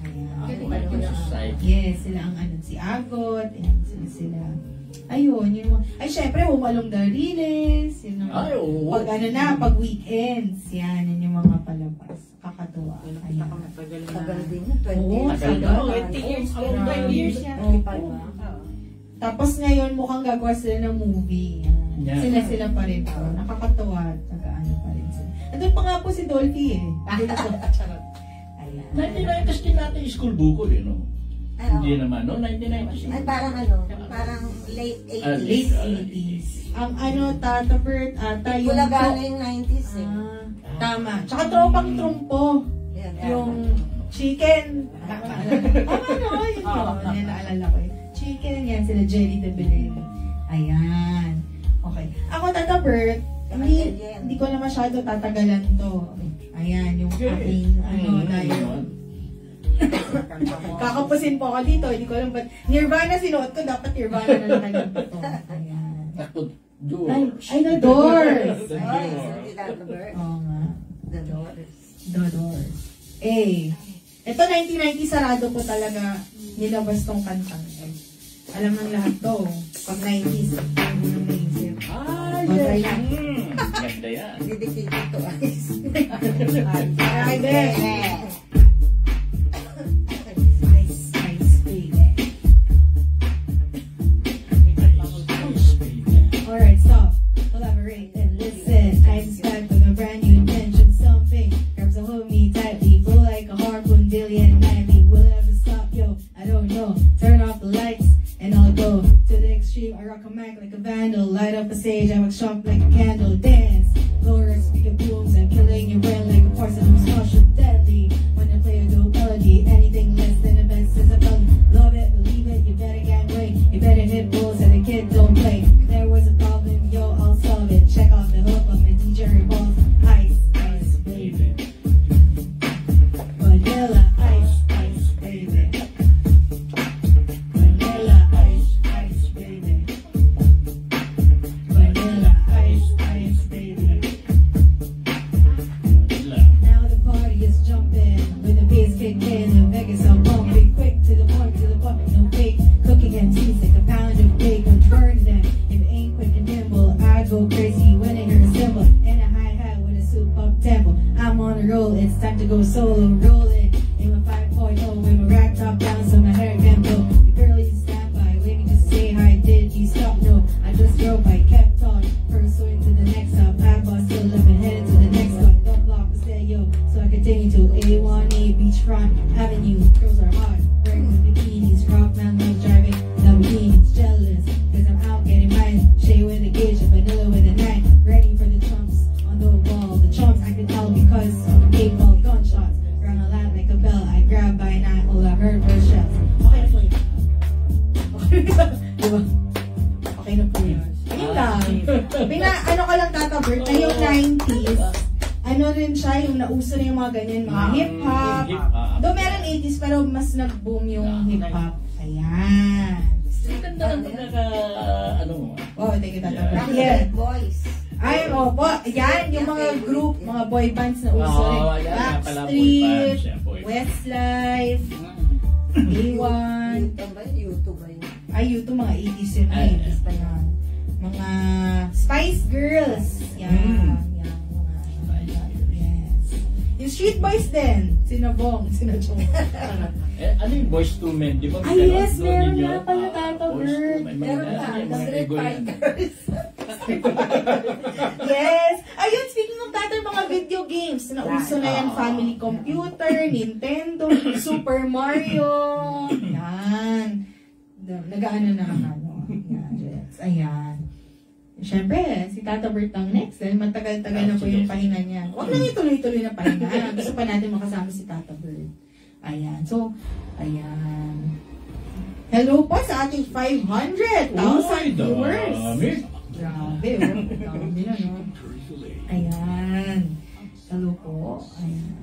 Yes, sila ang si Agot, sila. Ayun, yung syempre, Humalong Dariles, Ay, oo. pag weekends, yan, yun yung mga palabas. Kakatuwa. Ayan. Tagal din yun, 20 Oo, years. tagal. 20 years. Grabe. 5 years yan. Opo. Tapos ngayon, mukhang gagawa sila ng movie. Yeah. Sila pa rin po. Nakakatuwa at nag-ano pa rin sila. Andun pa nga po si Dolphy eh. Charot. Ayan. 1990s din natin yung school bukol eh, no? Hindi naman, no? 1990s. Ay, parang late 80s. Late 80s. Ang Tatapert ata yung... Kulagana yung 90s eh. Tama. Tsaka Tropang Trumpo. Yung chicken. Tama no? Yun yun. Yan naalala ko eh. Chicken, yan sila Jelly de Belen. Ayan. Okay. Ako Tatapert, hindi ko na masyado tatagalan to. Ayan, yung aking dahil kakapusin po ako dito, hindi ko alam ba't Nirvana sinuot ko, dapat Nirvana na lang tayo dito. Ayan. Takot, Doors. Ay, The Doors. The Ay, Doors. hindi that the bird. Oo nga. The Doors. The Doors. Ito 1990 sarado po talaga nilabas tong kantang. Alam ng lahat to. Pag 90s, hindi mo naisip. Yes. Ganda yan. Dedicated to ice. Ay, din. Alright, stop. Collaborate and listen. I suspect with a brand new intention. Something grabs a hold me tightly. Flow like a harpoon, daily and nightly. Will it ever stop? Yo, I don't know. Turn off the lights and I'll go to the extreme. I rock a mic like a vandal. Light up a stage, I rock sharp like a candle. Dance, lower speaker booms. I'm killing your brain like a parson who's cautious, deadly. When I play a dope melody, anything less than a best is a felony. Love it, believe it, you better gang away. You better hit bulls and the kid don't play. If there was a problem, yo, I'll solve it. Check out the hook of my DJ balls. Ice, ice, baby. Vanilla, ice, ice, baby. Vanilla, ice, ice, baby. Vanilla, ice, ice, baby. Now the party is jumping with the bass kick in. The Vegas are bumping quick to the point, no fake. Cooking and cheese like a pound of bacon. Burn them. If it ain't quick and nimble, I go crazy when I hear a cymbal and a hi-hat with a soup up tempo. I'm on a roll, it's time to go solo. Rolling in my 5.0 with my rack top down so my hair can blow. The girl you stand by, waiting to say hi. Did you stop? No, I just drove by, kept on. First went to the next stop, I bust 11 head. ano rin siya, yung nauso na yung mga ganyan, mga hip-hop. Though meron 80s, pero mas nag-boom yung hip-hop. Ayan. Ang ganda ng pagkaka, ano mo. Oh, thank you, Tata. Backstreet Boys. Ay, opo. Yan, yung mga group, mga boy bands na uso rin. Backstreet, Westlife, A1. YouTube ba yun? Ay, YouTube, mga 80s yun. 80s pa yan. Mga Spice Girls. Yan. Yan. Yes. Yung Street Boys din. Sina Bong, sina Chong. Ano yung Boys to Men? Di ba? Ay, yes, meron nga pala, Tata Bird. Meron ka. Street Fighters. Yes! Ayun, speaking of that, mga video games. Nauso na yan, Family Computer, Nintendo, Super Mario. Yan. Nag-ano na ano. Yan, yes. Ayan. Siyempre, si Tata Bert ang next. Dahil matagal-tagal na po yung pahinga niya. Huwag na yung tuloy-tuloy na pahinga. Gusto pa natin makasama si Tata Bert. Ayan. So, ayan. Hello po sa ating 500,000 viewers. Grabe, oh. Dami na, no? Ayan. Hello po. Ayan.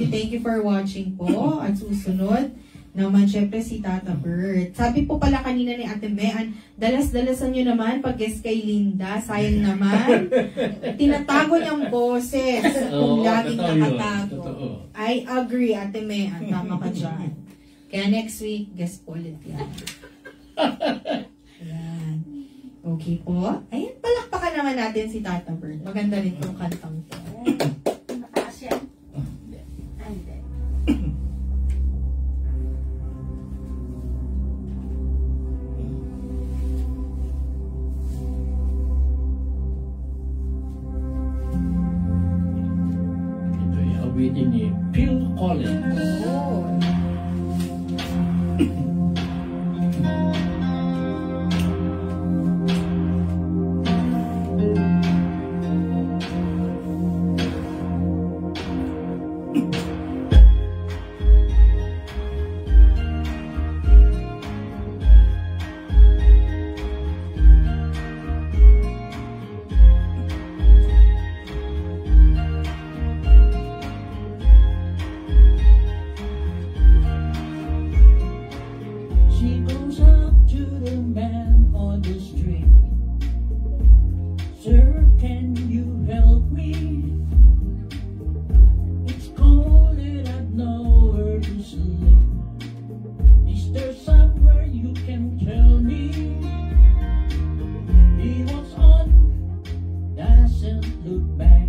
Thank you for watching po. At susunod naman, syempre si Tata Bert. Sabi po pala kanina ni Ate Mean, dalas-dalasan nyo naman pag-guest kay Linda. Sayang naman. Tinatago niyang boses kung laging nakatago. I agree, Ate Mean. Tama ka dyan. Kaya next week, guest po ulit yan. Ayan. Okay po. Ayan, palakpakan naman natin si Tata Bert. Maganda rin itong kantang to. Mataas yan. Ay, hindi. Ito yung awitin ni Phil Collins. Oh. She goes up to the man on the street. Sir, can you help me? It's cold and I know where to sleep. Is there somewhere you can tell me? He walks on, doesn't look back.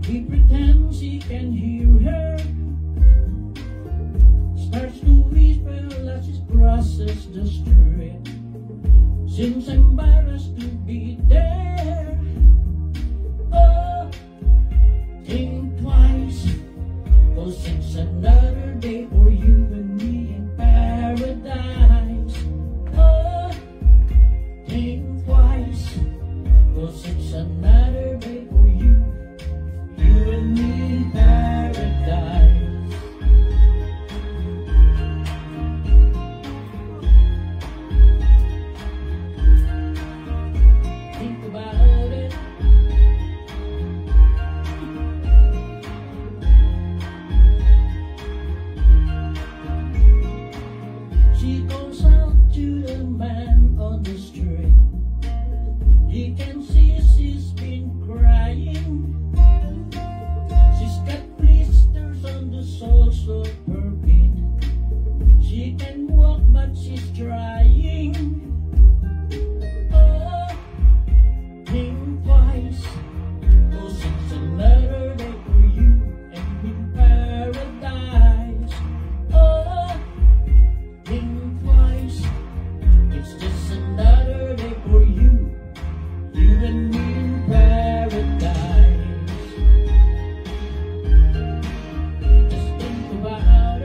He pretends he can hear her. Starts to whisper as he crosses the street. Seems embarrassed to be there. Oh, think twice. Oh, since another day for you and me in paradise. Oh, think twice. Oh, since another day for you and me in paradise. Think about it. She goes out to the man on the street. You can see she's been crying. She's got blisters on the soles of her feet. She can walk but she's trying. Oh, think twice. Oh, since another day for you and in paradise. Oh, think twice. It's just another day for you and me in paradise. Just think about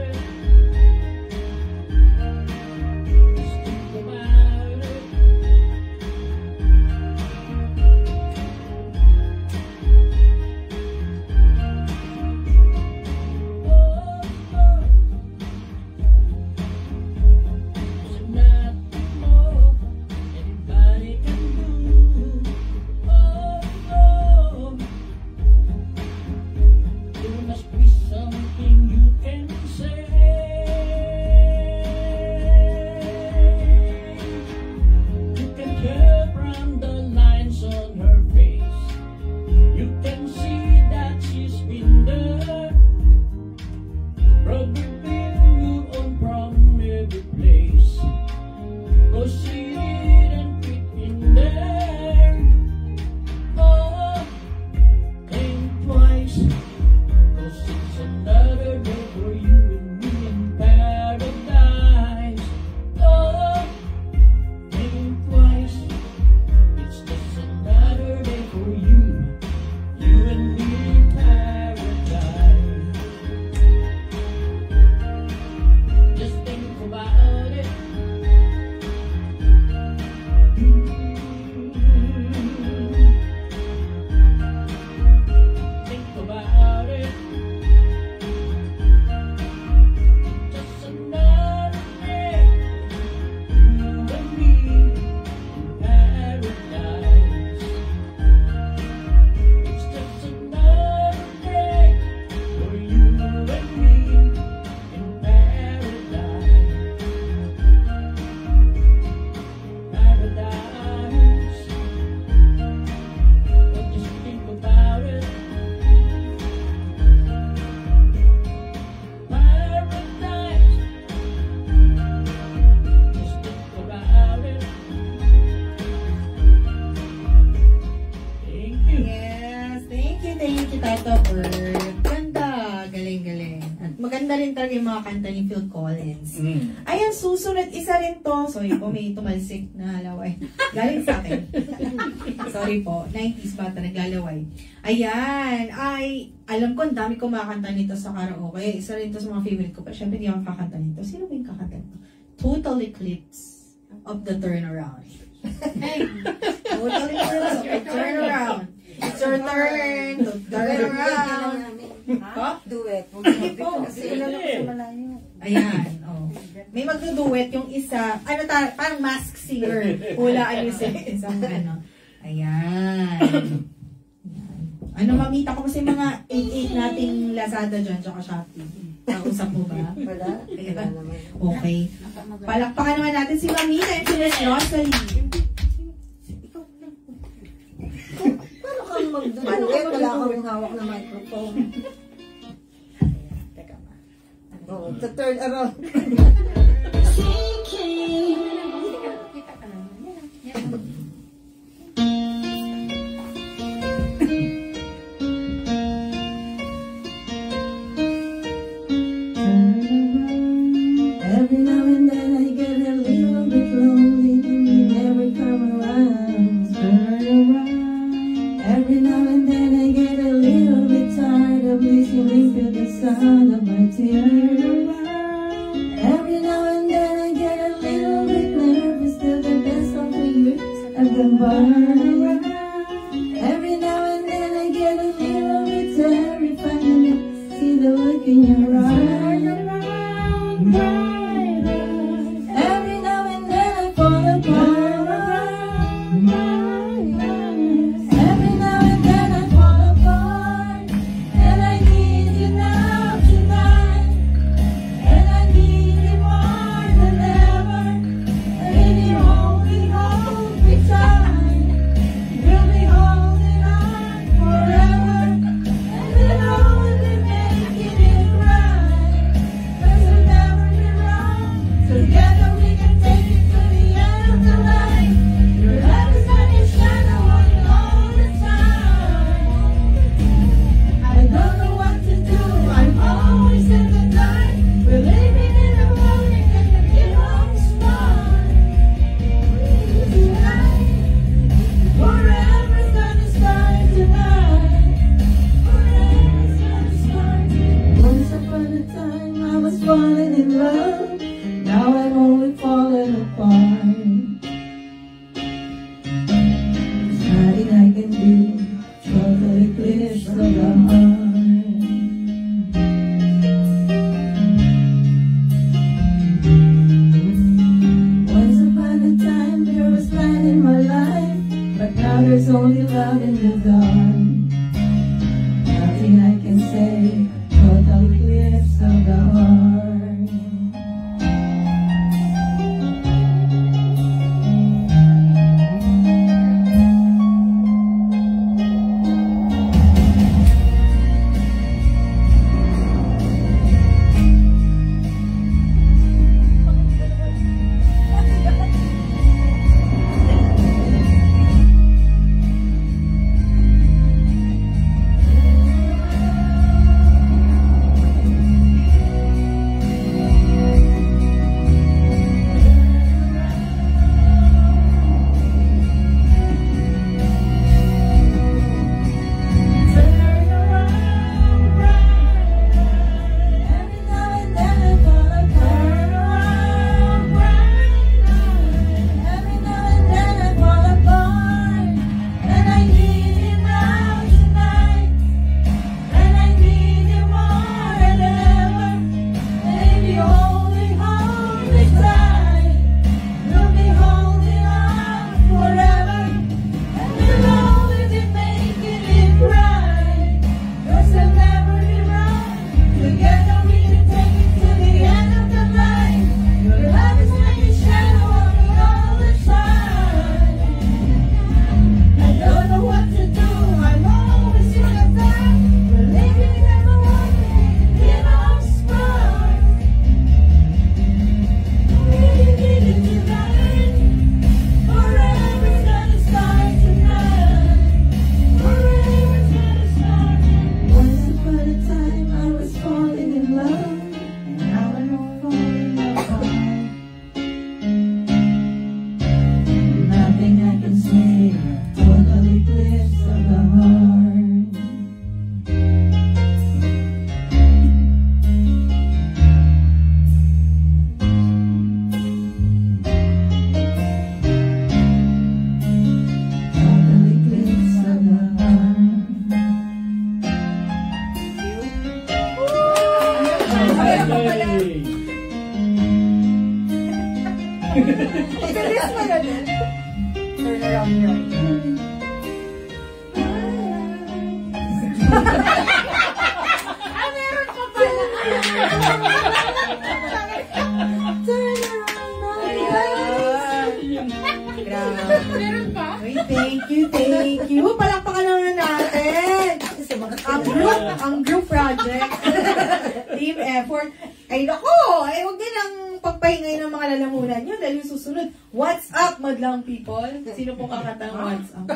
Greta Bird. Ganda. Galing. At maganda rin talaga yung mga kanta ni Phil Collins. Ayan, susunod. Isa rin to. Sorry po, may tumalsik na laway. Galing sa akin. Sorry po. 90s bata naglalaway. Ayan. Ay, alam ko, ang dami ko makakanta nito sa karaoke. Isa rin to sa mga favorite ko. Pero syempre, hindi ako kakanta nito. Sino ba yung kakanta nito? Total Eclipse of the Turnaround. Total Eclipse of the Turnaround. It's your turn to turn around. Ha? Duet. Sige po. Kasi ilala ko sa malayo. Ayan. Oh. May magduduet yung isa. Parang mask singer. Hulaan yung isang ano. Ayan. Ano, mamita ko kasi mga 88 nating Lazada dyan, tsaka Shopee. Nausap mo ba? Wala? Ayan. Okay. Palakpakan naman natin si Mamita and si Miss Rosalie. Paano kang magduduet? Wala akong hawak na microphone. Teka ba? Oh, to turn around. Every now and then I get a little bit lonely. You never come around. Turn around. Every now and then I get a little bit tired of listening to the sound of my tears. Every now and then I get a little bit nervous till the best of the years have gone by. Every now and then I get a little bit terrified when I see the look in your eyes. Every now and then I fall apart. Every now and then I fall apart. And I need you now tonight. And I need you more than ever. And you only hold me tight. We'll be holding on forever. And then only making it right. 'Cause we'll never be wrong. Together we can take it to the end of the line. Your love is like a shadow on you all the time. I don't know what to do. I'm always in the dark. We're living in the morning and the kid on the spot. Tonight, forever's gonna start tonight. Forever's gonna start tonight. Once upon a time I was falling in love. Now I'm only falling apart. There's nothing I can do. Total eclipse of the heart. Once upon a time there was light in my life, but now there's only love in the dark. Nothing I can say. Total eclipse of the heart. Yay! Bilis mo na din. Turn around right. Meron pa pala. Grabe. Meron pa? Ay, thank you. Palakpakan naman natin. Ang group project. Team effort. Ay, nako! Ay, huwag din ang pagpahingay ng mga lalamunan nyo dahil yung susunod. What's up, madlang people? Sino po kakanta ng what's up?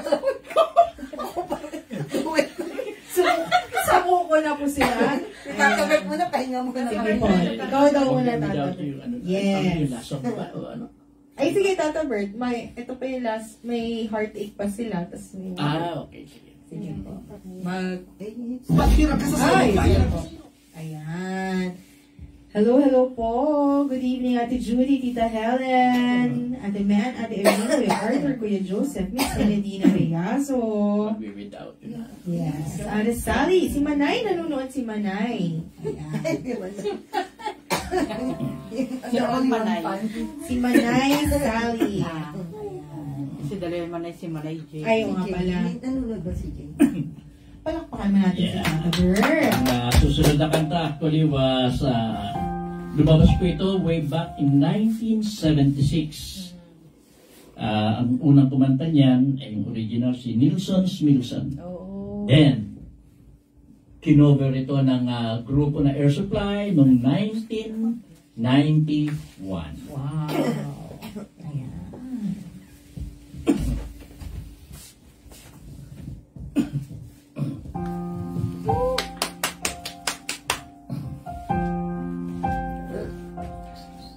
Sabo ko na po sila. Kakabit mo na, pahinga mo na. Sige po. Ikaw daw muna, Tata Without Bert. you, ano, Yes. ano yung last song ba? O ano? Ay, sige, Tata Bert. Ito pa yung last. May heartache pa sila. Tapos may... Okay, sige. Sige po. Maghirap ka sa Ay, salita. sige po. Ayan. Hello po. Good evening, Ate Judy, Tita Helen, Ate Man, Ate Erin, Kuya Arthur, Kuya Joseph, Miss Benedina Reyazo. Without you na. Yes. Ate Sally, si Manay, nanonood si Manay. Ayan. Noong Manay. Si Manay Sally. Si Dalay Manay, si Manay J. Ay, oo nga pala. Nanonood ba si Jay? Palakpakan mo natin si Yeah. Tata Bert. Ang susunod na kanta actually was lumabas po ito way back in 1976. Ang unang kumanta niyan ay yung original si Nilsson's Milson. Oo. Then, kinover ito ng grupo na Air Supply noong 1991. Wow. Ayan.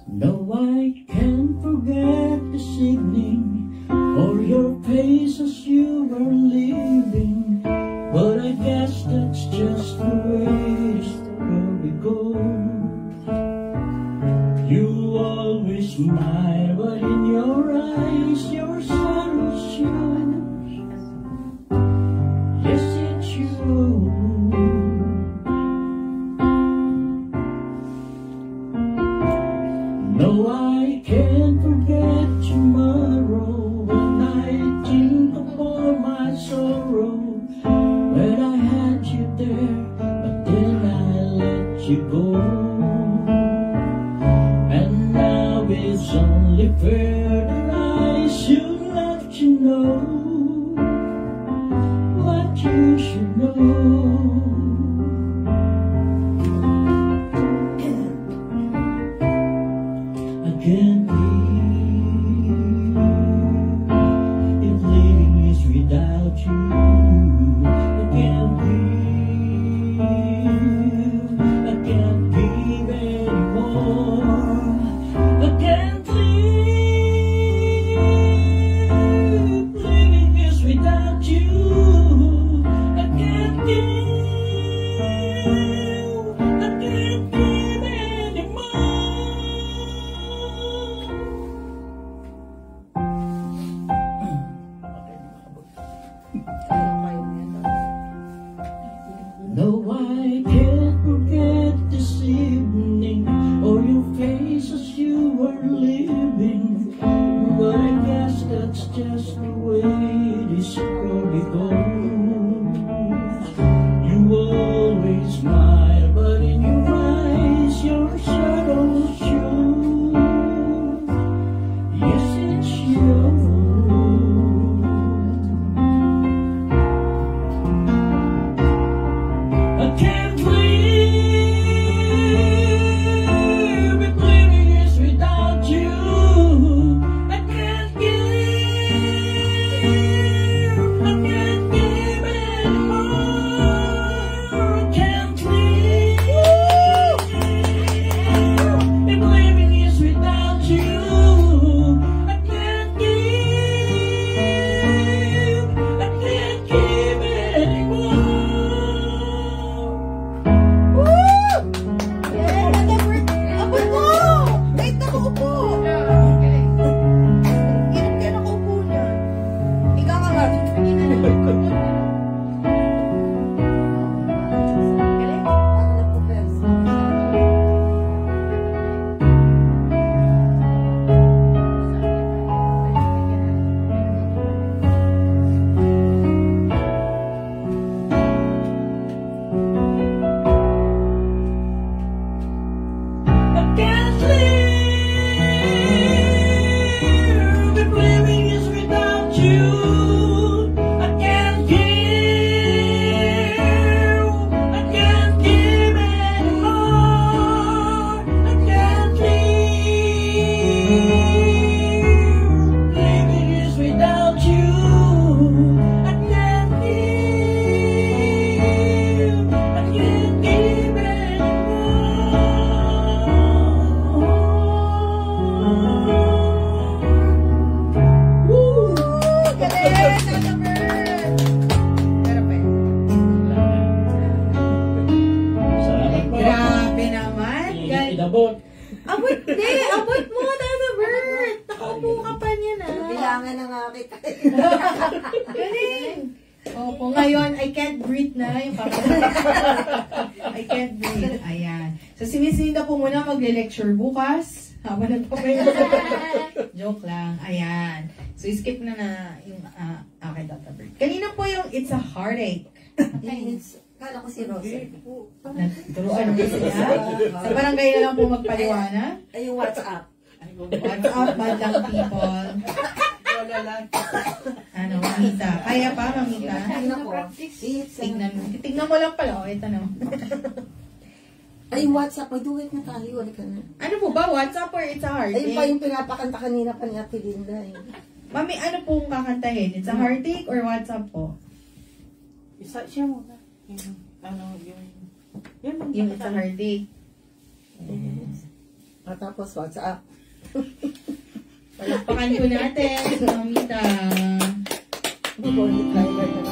No, I can't forget this evening or your face as you were leaving. But I guess that's just the way the story goes. You always smile, but in your eyes your sorrow shows. Yes, it shows. No, I can't forget tomorrow when I think of all my sorrow. When I had you there, but then I let you go. And now it's only fair that I should let you know what you should know. I can't live if living is without you. I can't live, I can't give anymore. I can't live, living is without you. I can't give, I can't give anymore. No, I can't forget this evening or your face as you were leaving. But I guess that's just the way this story goes. You always smile, but in your eyes your shadow shows. Yes, it shows. I can't live if living is without you. I can't give anymore. I can't live. Abot mo, Tata Bert. Nakaupo ka pa niya na. Bilangan na nga kita. Galing. Opo, ngayon, I can't breathe na yung papa. I can't breathe. Ayan. So, si Miss Linda po muna magle-lecture bukas. Habang nagpapayo. Joke lang. Ayan. So, skip na yung kay Tata Bert. Kanina po yung It's a Heartache. Kala ko si Rosy. Turuan mo siya. Sa barangay na lang po magpaliwanag. Ay, yung WhatsApp. What's up, madlang people? Wala lang. Ano, Mamita? Kaya pa, Mamita? Tingnan ko. Tignan mo lang pala. O, ito na. Ay, yung WhatsApp. Ay, duwit na tayo. Wala ka na. Ano po ba? WhatsApp or It's a Heartache? Ayun pa yung pinapakanta kanina pa ni Ate Linda. Mami, ano pong kakantahin? It's a Heartache or WhatsApp po? Isa siya muna. Yung It's a Heartache. At tapos WhatsApp. Palakpakan po natin, Mamita. Hindi ko ulit driver na.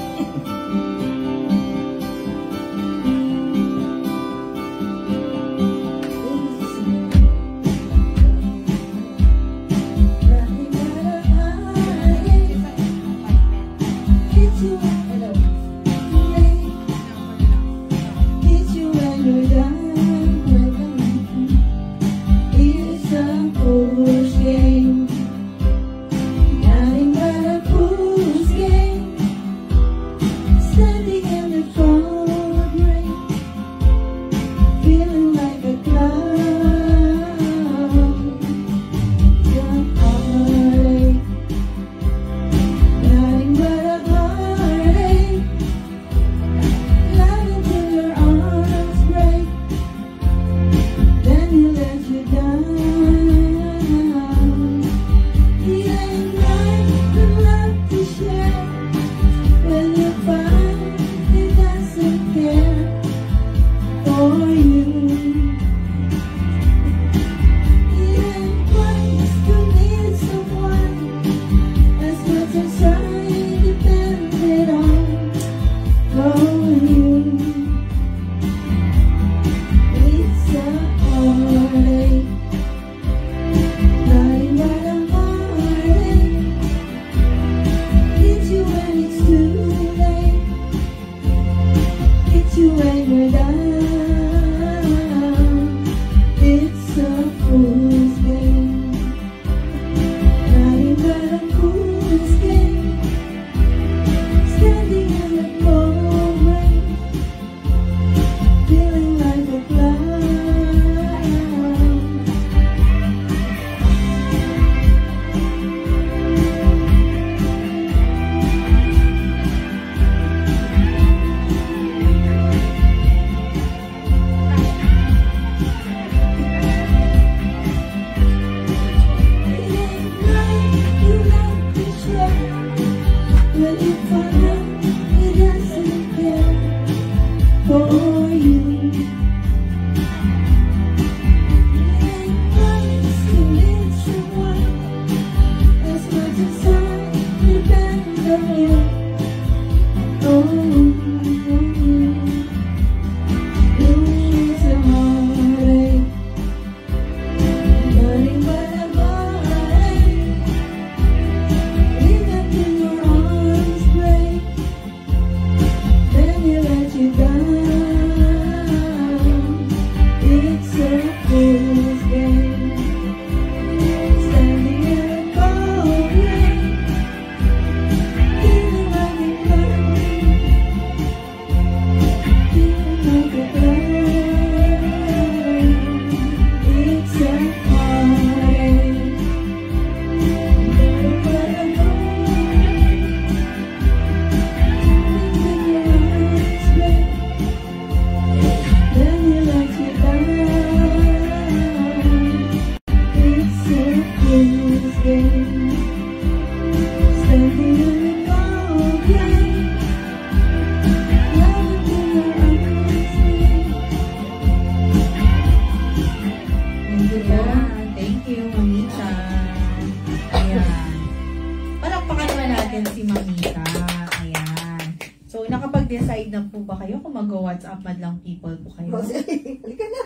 nakapag-decide na po ba kayo kung mag-WhatsApp madlang people po kayo? Halika na.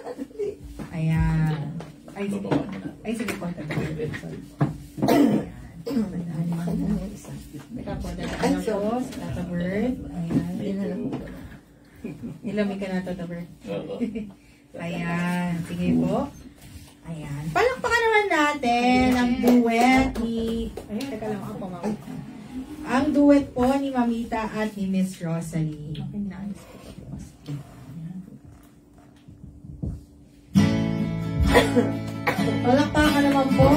Ayan. Ay, sige. Ay, sige po. Sorry. Teka po, dadaan ako sa Tata Bird. Ayan. Ilamig ka na, Tata Bird. Ayan. Sige po. Ayan. Palakpakan naman natin ang duet ni... Ayan, teka lang ako, mama. Ang duet po ni Mamita at ni Miss Rosalie. Okay, nice. Palakpakan naman po.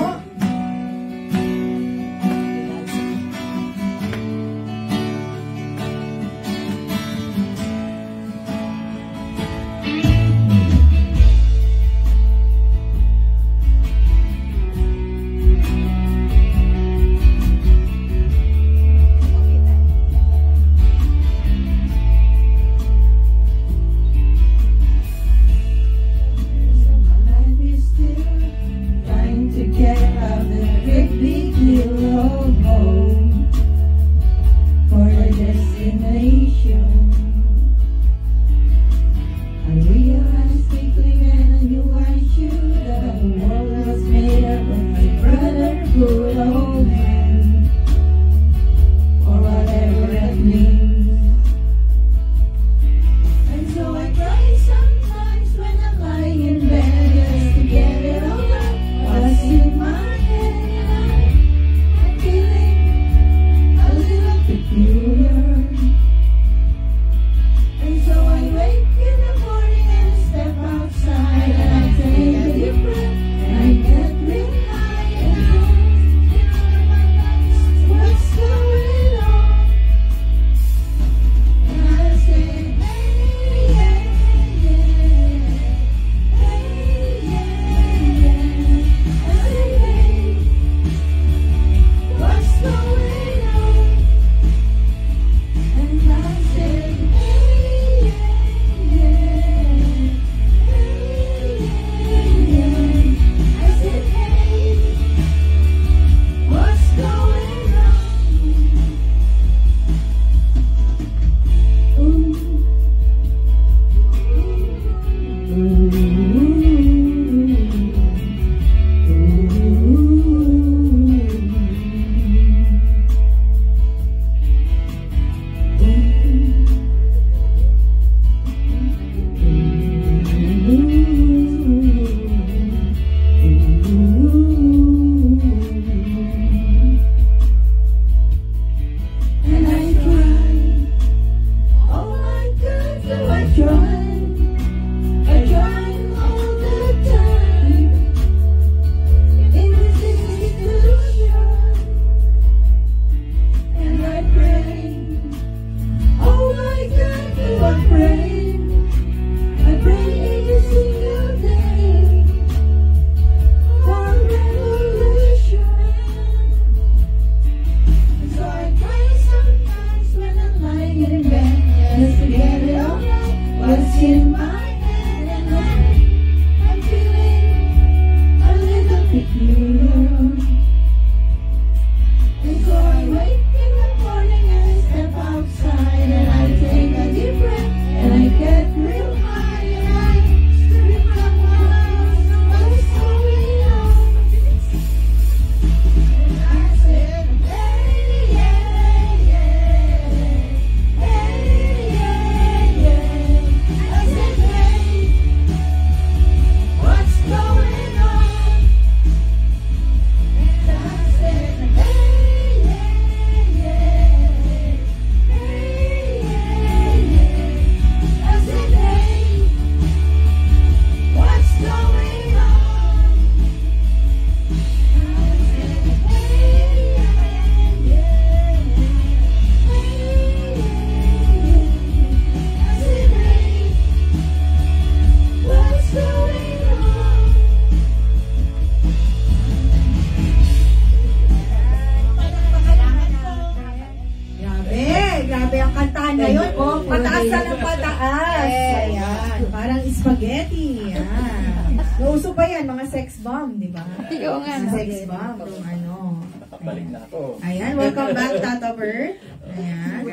ngayon, pataas na ng pataas. Ayan, parang spaghetti. Ayan. Nauso pa yan, mga sex bomb, di ba? Oo nga. Sex bomb, kung ano. Nakabalik na ako. Ayan, welcome back, Tata Bert. Ayan.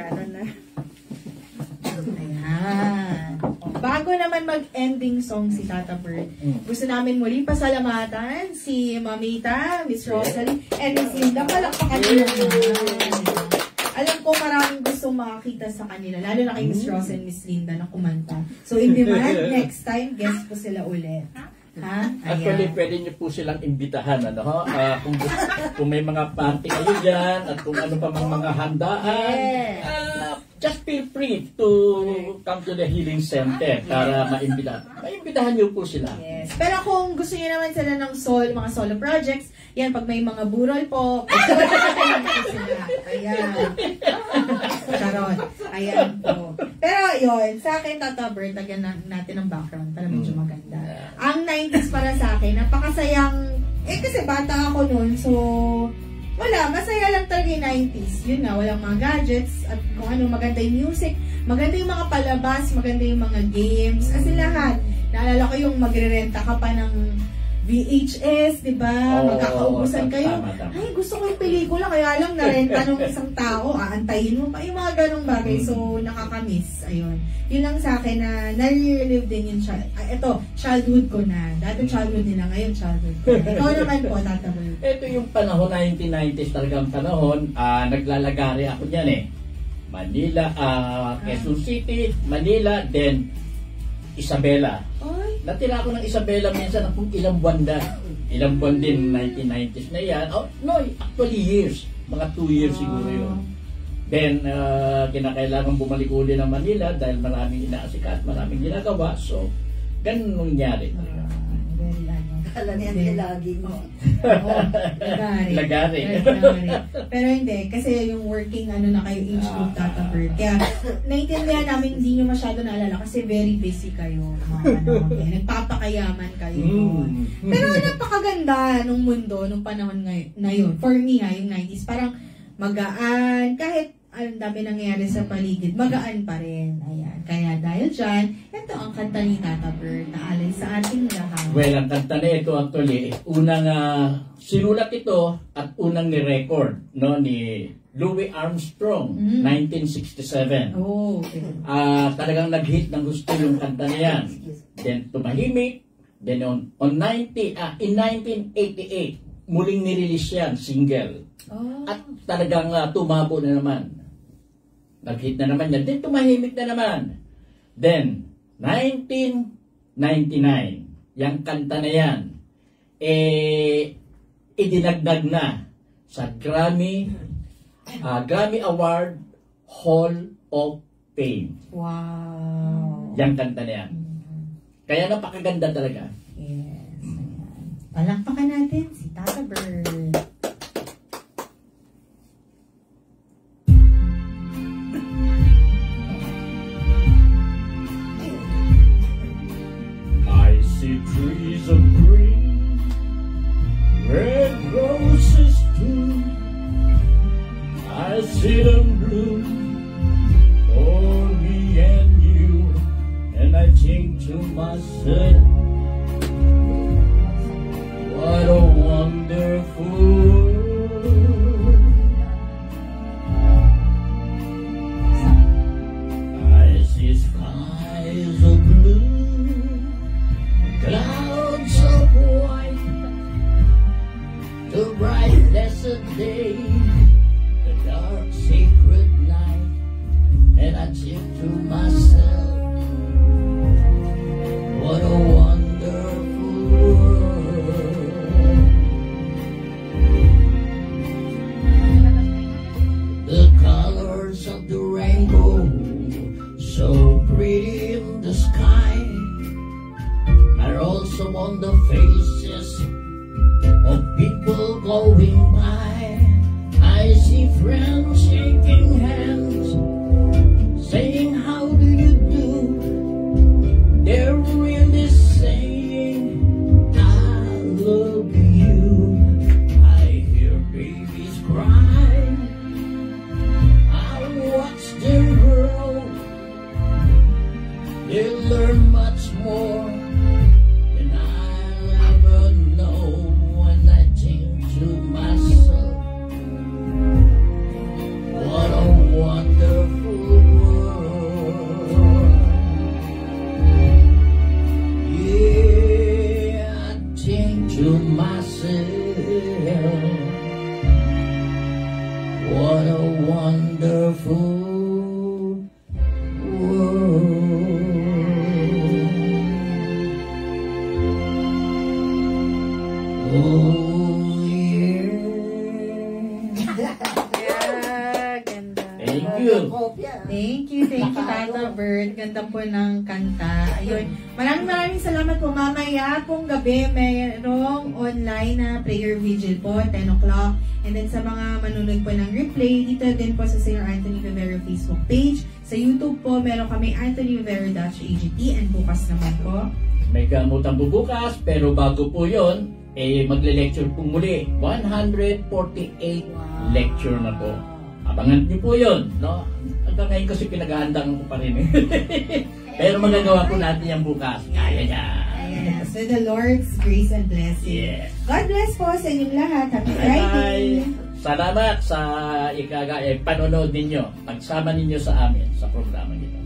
Ayan. Bago bago naman mag-ending song si Tata Bird, gusto namin muling pasalamatan si Mamita, Miss Rosalie, and Miss Linda. Palakpakan nila naman. Alam ko maraming gustong makakita sa kanila, lalo na kay Miss Rosa and Miss Linda na kumanta. So in demand, next time, guest po sila ulit. Ha? Actually, pwede niyo po silang imbitahan, ano ho? Kung may mga party kayo dyan, at kung ano pa mga handaan, just feel free to come to the Healing Center para maimbitahan niyo po sila. Yes. Pero kung gusto niyo naman sila ng mga solo projects, yan, pag may mga burol po, ayan. Charot. Ayan po. Pero yun, sa akin, Tata Bird, lagyan natin ng background para medyo maganda. Ang 90s para sa akin, napakasayang, kasi bata ako noon, so wala, masaya lang talaga yung 90s. Yun nga, walang mga gadgets, at kung ano, maganda yung music, maganda yung mga palabas, maganda yung mga games, as in lahat. Naalala ko yung magre-renta ka pa ng VHS, di ba? Magkakaubusan kayo. Tama. Ay, gusto ko yung pelikula, kaya lang narenta ng isang tao, aantayin mo pa yung mga ganong bagay. So, nakakamiss. Ayun. Yun lang sa akin na nare-relive din yung childhood ko na. Dati childhood nila, ngayon childhood ko. Ikaw naman po, Tata Bird. Ito yung panahon, 1990s talagang panahon, naglalagari ako dyan eh. Manila, Quezon City, Manila, then Isabela. Ay, Natira ako ng Isabela minsan kung ilang buwan na. Ilang buwan din, 1990s na yan. Oh, no, actually years. Mga 2 years siguro yun. Then, kinakailangan bumalik uli ng Manila dahil maraming inaasikat, maraming ginagawa. So, ganun nangyari. very ano. Kala niya niya laging. Lagari. Pero hindi, kasi yung working na kayo age group, Tata Bird. Kaya, naiintindihan namin hindi nyo masyado naalala kasi very busy kayo. Nagpapakayaman kayo. Pero napakaganda nung mundo, nung panahon na yun. For me yung 90s, parang magaan, kahit ang dami nangyayari sa paligid, magaan pa rin. Ayan. Kaya dahil dyan, ito ang kanta ni Tata Bird na alay sa ating lahat. Well, ang kanta na ito actually, unang sinulat ito at unang ni-record ni Louis Armstrong, 1967. Oh, okay. Talagang nag-hit ng gusto yung kanta na yan. Then tumahimik. Then in 1988, muling nirelease yan, single. Oh. At talagang tumabo na naman. Nag-hit na naman yan. Then tumahimik na naman. Then, 1999, yung kanta na yan, idinagdag na sa Grammy Award Hall of Fame. Wow. Yung kanta na yan. Kaya napakaganda talaga. Yes. Palakpakan natin si Tata Bird. I see trees of green, red roses too. I see them bloom for me and you, and I think to myself, what a wonderful world. I see skies of blue, clouds of white, the bright blessed day, the dark sacred night, and I think to myself, what a wonderful world. The colors of the rainbow, so pretty in the sky, are also on the faces of people going by. I see friends shaking hands, saying how do you do. They're really saying I love you. I hear babies cry, I watch them grow. They learn much more than I'll ever know. When I think to myself, what a wonderful world. lang po ng kanta. Ayun. Maraming salamat po. Mamaya pong gabi, mayroong online na prayer vigil po, 10 o'clock. And then sa mga manunod po ng replay, dito din po sa Singer Anthony Vivero Facebook page. Sa YouTube po, meron kami anthonyvivero.agt and bukas naman po. May gamutan po bukas, pero bago po yon magle-lecture po muli. 148 lecture na po. Abangan niyo po yun, no? Hanggang ngayon kasi pinag-ahandang ko pa rin eh. Pero magagawa po natin yan bukas. Kaya niya. Yes, with the Lord's grace and blessing. Yes. God bless po sa inyong lahat. Happy Friday! Salamat sa panonood ninyo. Pagsama ninyo sa amin sa programa nito.